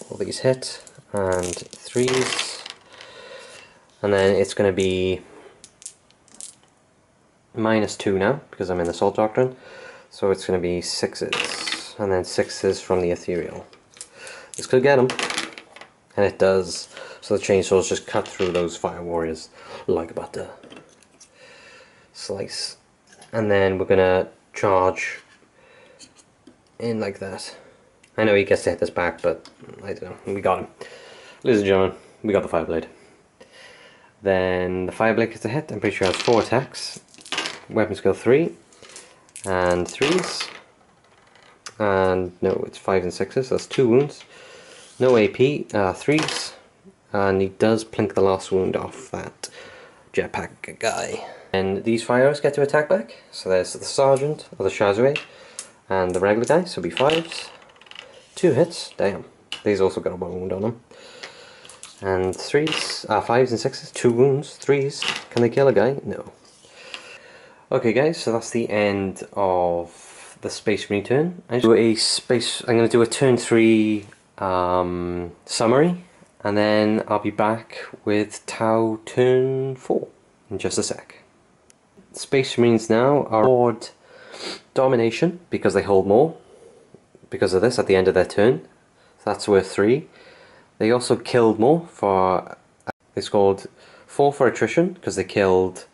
all these hit, and 3s, and then it's going to be -2 now, because I'm in the Assault Doctrine, so it's going to be 6s, and then 6s from the Ethereal. This could get them, and it does, so the chainsaws just cut through those Fire Warriors like butter. Slice. And then we're going to charge in like that. I know he gets to hit this back, but I don't know, we got him. Ladies and gentlemen, we got the Fireblade. Then the Fireblade gets a hit, I'm pretty sure it has 4 attacks. Weapon skill 3, and 3s, and no, it's 5s and 6s, so that's 2 wounds. No AP, 3s, and he does plink the last wound off that jetpack guy. And these fires get to attack back, so there's the Sergeant, or the Chazouet, and the regular guy, so it'll be 5s. 2 hits, damn, these also got a 1 wound on them. And 3s, 5s and 6s, 2 wounds, 3s, can they kill a guy? No. Okay guys, so that's the end of the Space Marine turn. I'm going to do a turn 3 summary, and then I'll be back with Tau turn 4 in just a sec. Space Marines now are award domination because they hold more, because of this at the end of their turn. So that's worth 3. They also killed more for, they scored 4 for attrition because they killed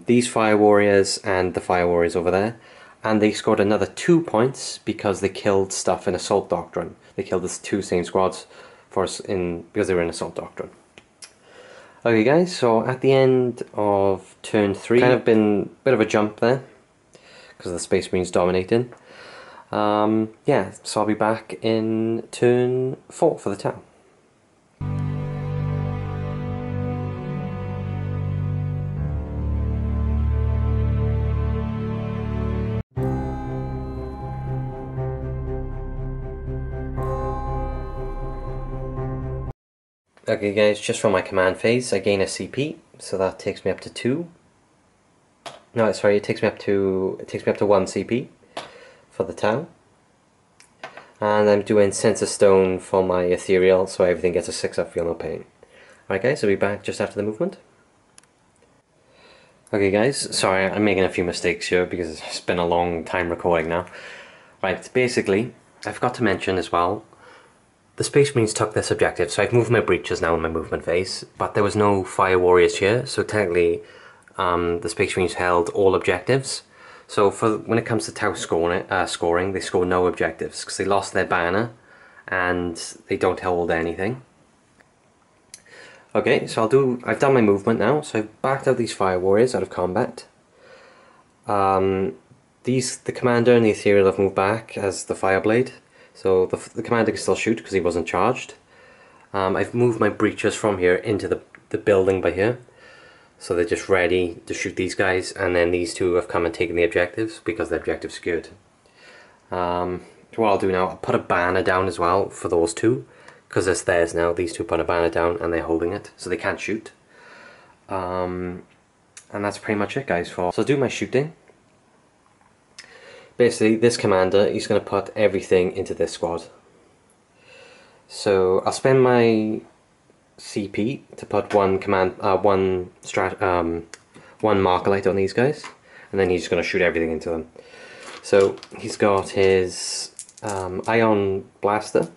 these Fire Warriors and the Fire Warriors over there, and they scored another 2 points because they killed stuff in Assault Doctrine. They killed the 2 same squads for us because they were in Assault Doctrine. Okay guys, so at the end of turn 3, kind of been a bit of a jump there because of the Space Marines dominating. Yeah, so I'll be back in turn 4 for the Tau. Okay guys, just from my command phase I gain a CP, so that takes me up to 2. No, sorry, it takes me up to 1 CP for the Tau. And I'm doing Sense of Stone for my Ethereal, so everything gets a 6 up, feel no pain. Alright guys, I'll be back just after the movement. Okay guys, sorry, I'm making a few mistakes here because it's been a long time recording now. Right, basically, I forgot to mention as well, the Space Marines took this objective, so I've moved my breaches now in my movement phase, but there was no Fire Warriors here, so technically the Space Marines held all objectives. So when it comes to Tau scoring, they score no objectives, because they lost their banner, and they don't hold anything. Okay, so I've done my movement now, so I've backed out these Fire Warriors out of combat. The Commander and the Ethereal have moved back as the Fireblade. So the Commander can still shoot because he wasn't charged. I've moved my breaches from here into the building by here. So they're just ready to shoot these guys, and then these two have come and taken the objectives because the objective's secured. What I'll do now, I'll put a banner down as well for those two, because it's theirs now. These two put a banner down and they're holding it, so they can't shoot. And that's pretty much it guys. So I'll do my shooting. Basically, this commander, he's going to put everything into this squad. So I'll spend my CP to put one marker light on these guys, and then he's going to shoot everything into them. So he's got his ion blaster,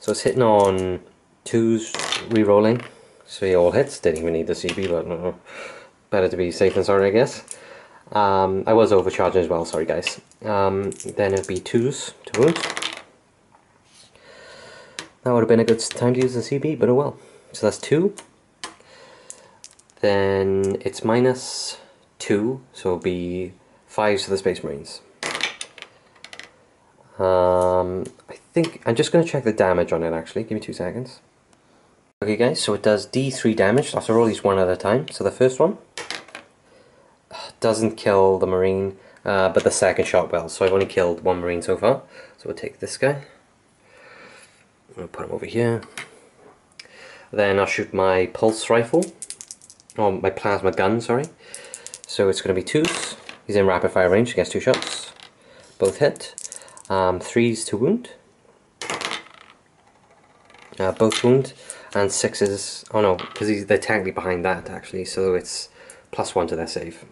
so it's hitting on 2s, re-rolling, so he all hits. Didn't even need the CP, but no, better to be safe than sorry, I guess. I was overcharging as well, sorry guys. Then it'll be 2s to wound. That would have been a good time to use the CP, but oh well. So that's 2. Then it's -2, so it'll be 5s to the Space Marines. I think I'm just going to check the damage on it actually, give me 2 seconds. Okay guys, so it does D3 damage, so I'll roll these one at a time. So the first one doesn't kill the Marine, but the second shot will, so I've only killed 1 Marine so far. So we'll take this guy, I'm going to put him over here. Then I'll shoot my pulse rifle, or my plasma gun, sorry. So it's going to be 2s, he's in rapid fire range, he gets 2 shots, both hit. 3s to wound. Both wound, and 6s, oh no, because they're technically behind that actually, so it's +1 to their save.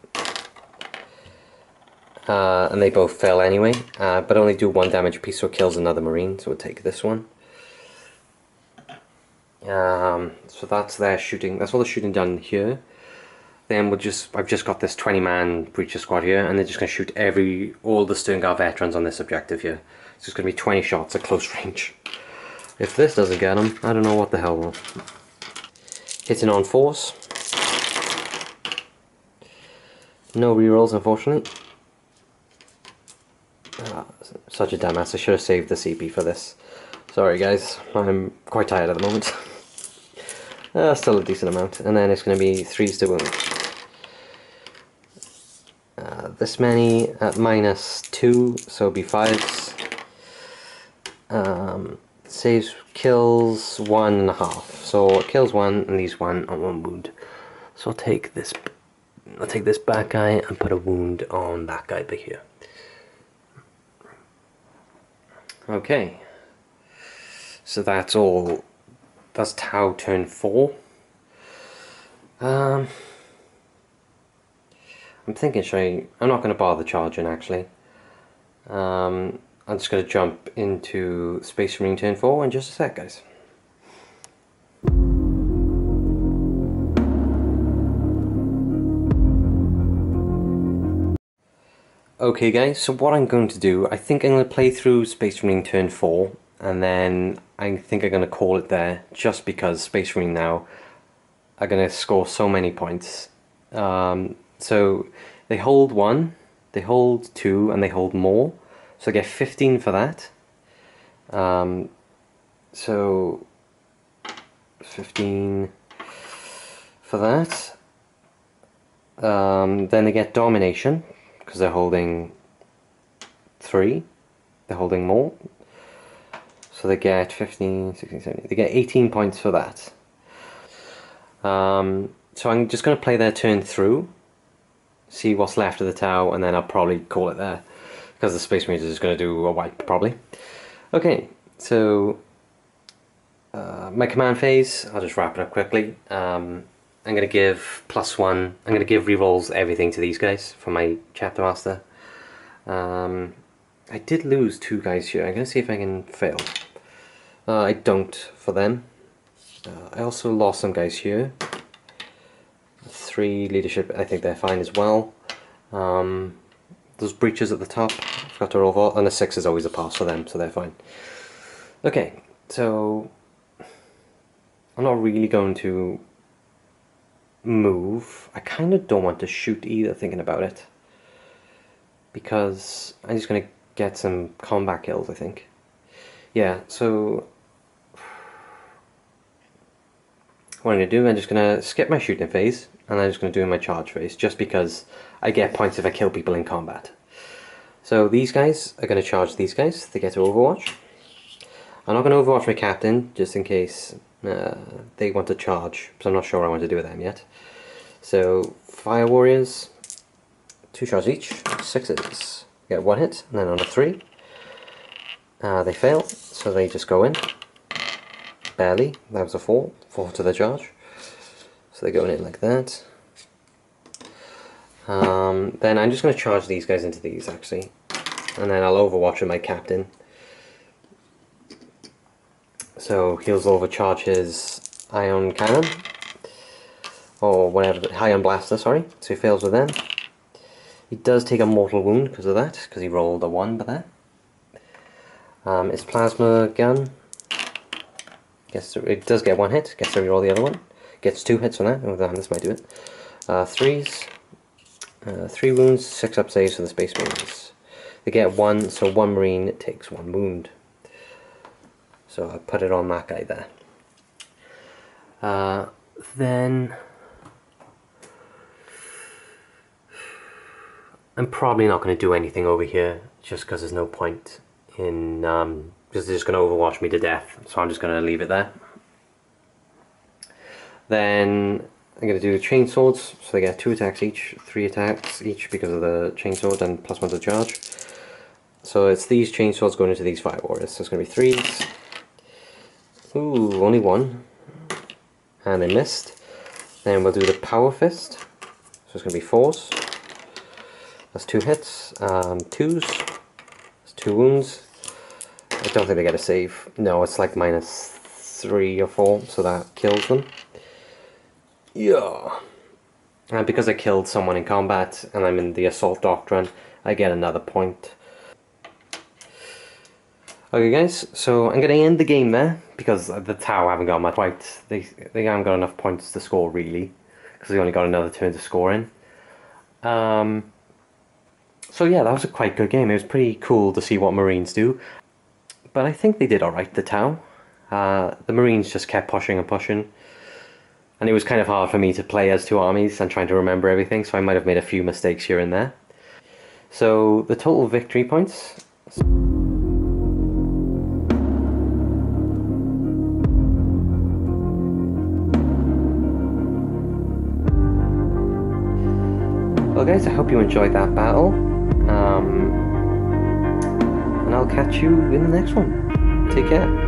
And they both fail anyway, but only do 1 damage apiece, so it kills another marine, so we'll take this one. So that's their shooting, that's all the shooting done here. Then I've just got this 20-man breacher squad here, and they're just going to shoot all the Sternguard veterans on this objective here. So it's going to be 20 shots at close range. If this doesn't get them, I don't know what the hell will. Hitting on 4s. No rerolls, unfortunately. Such a dumbass, I should have saved the CP for this. Sorry guys, I'm quite tired at the moment. Still a decent amount. And then it's going to be 3s to wound. This many at -2, so it'll be 5s. Saves kills 1.5, so it kills 1 and leaves 1 on 1 wound. So I'll take this back guy and put a wound on that guy back here. Okay, so that's all. That's Tau turn 4. I'm thinking, I'm not going to bother charging actually. I'm just going to jump into Space Marine turn 4 in just a sec, guys. Okay guys, so what I'm going to do, I think I'm going to play through Space Marine turn 4, and then I think I'm going to call it there, just because Space Marine now are going to score so many points. So they hold 1, they hold 2, and they hold more. So I get 15 for that. So 15 for that. Then they get domination because they're holding 3. They're holding more. So they get 15, 16, 17. They get 18 points for that. So I'm just going to play their turn through, see what's left of the Tau, and then I'll probably call it there, because the Space Marines is just going to do a wipe, probably. Okay, so my command phase, I'll just wrap it up quickly. I'm going to give +1, I'm going to give rerolls everything to these guys for my Chapter Master. I did lose 2 guys here, I'm going to see if I can fail. I don't for them. I also lost some guys here. 3 leadership, I think they're fine as well. Those breaches at the top, I forgot to roll for, and the 6 is always a pass for them, so they're fine. Okay, so I'm not really going to move. I kind of don't want to shoot either, thinking about it, because I'm just going to get some combat kills, I think. Yeah, so what I'm going to do, I'm just going to skip my shooting phase, and I'm just going to do my charge phase, just because I get points if I kill people in combat. So these guys are going to charge these guys, they get to Overwatch. I'm not going to Overwatch my captain, just in case they want to charge, because I'm not sure what I want to do with them yet. So, Fire Warriors, 2 shots each, 6s. Get 1 hit, and then on a 3. They fail, so they just go in. Barely, that was a 4 to the charge. So they're going in like that. Then I'm just going to charge these guys into these, actually. And then I'll Overwatch with my captain. So he'll overcharge his Ion Cannon. Or whatever, Ion Blaster, sorry. So he fails with them. He does take a mortal wound because of that, because he rolled a 1 by there. His Plasma Gun. It does get 1 hit, gets to reroll the other one. Gets 2 hits on that, oh damn, this might do it. 3s. 3 wounds, 6 up saves for the Space Marines. They get 1, so 1 Marine takes 1 wound. So I put it on that guy there. Then I'm probably not going to do anything over here, just because there's no point in, because they're just going to Overwatch me to death, so I'm just going to leave it there. Then I'm going to do the chain swords, so they get 2 attacks each, 3 attacks each because of the chain sword and +1 to charge. So it's these chainsaws going into these fire warriors. So it's going to be 3s. Ooh, only 1. And they missed. Then we'll do the power fist. So it's going to be 4s. That's 2 hits. 2s. That's 2 wounds. I don't think they get a save. No, it's like -3 or 4, so that kills them. Yeah. And because I killed someone in combat and I'm in the assault doctrine, I get another point. Okay guys, so I'm going to end the game there, because the Tau haven't got much points. They haven't got enough points to score really, because they only got another turn to score in. So yeah, that was a quite good game. It was pretty cool to see what Marines do. But I think they did alright, the Tau. The Marines just kept pushing and pushing. And it was kind of hard for me to play as 2 armies and trying to remember everything, so I might have made a few mistakes here and there. So the total victory points... Well guys, I hope you enjoyed that battle, and I'll catch you in the next one. Take care.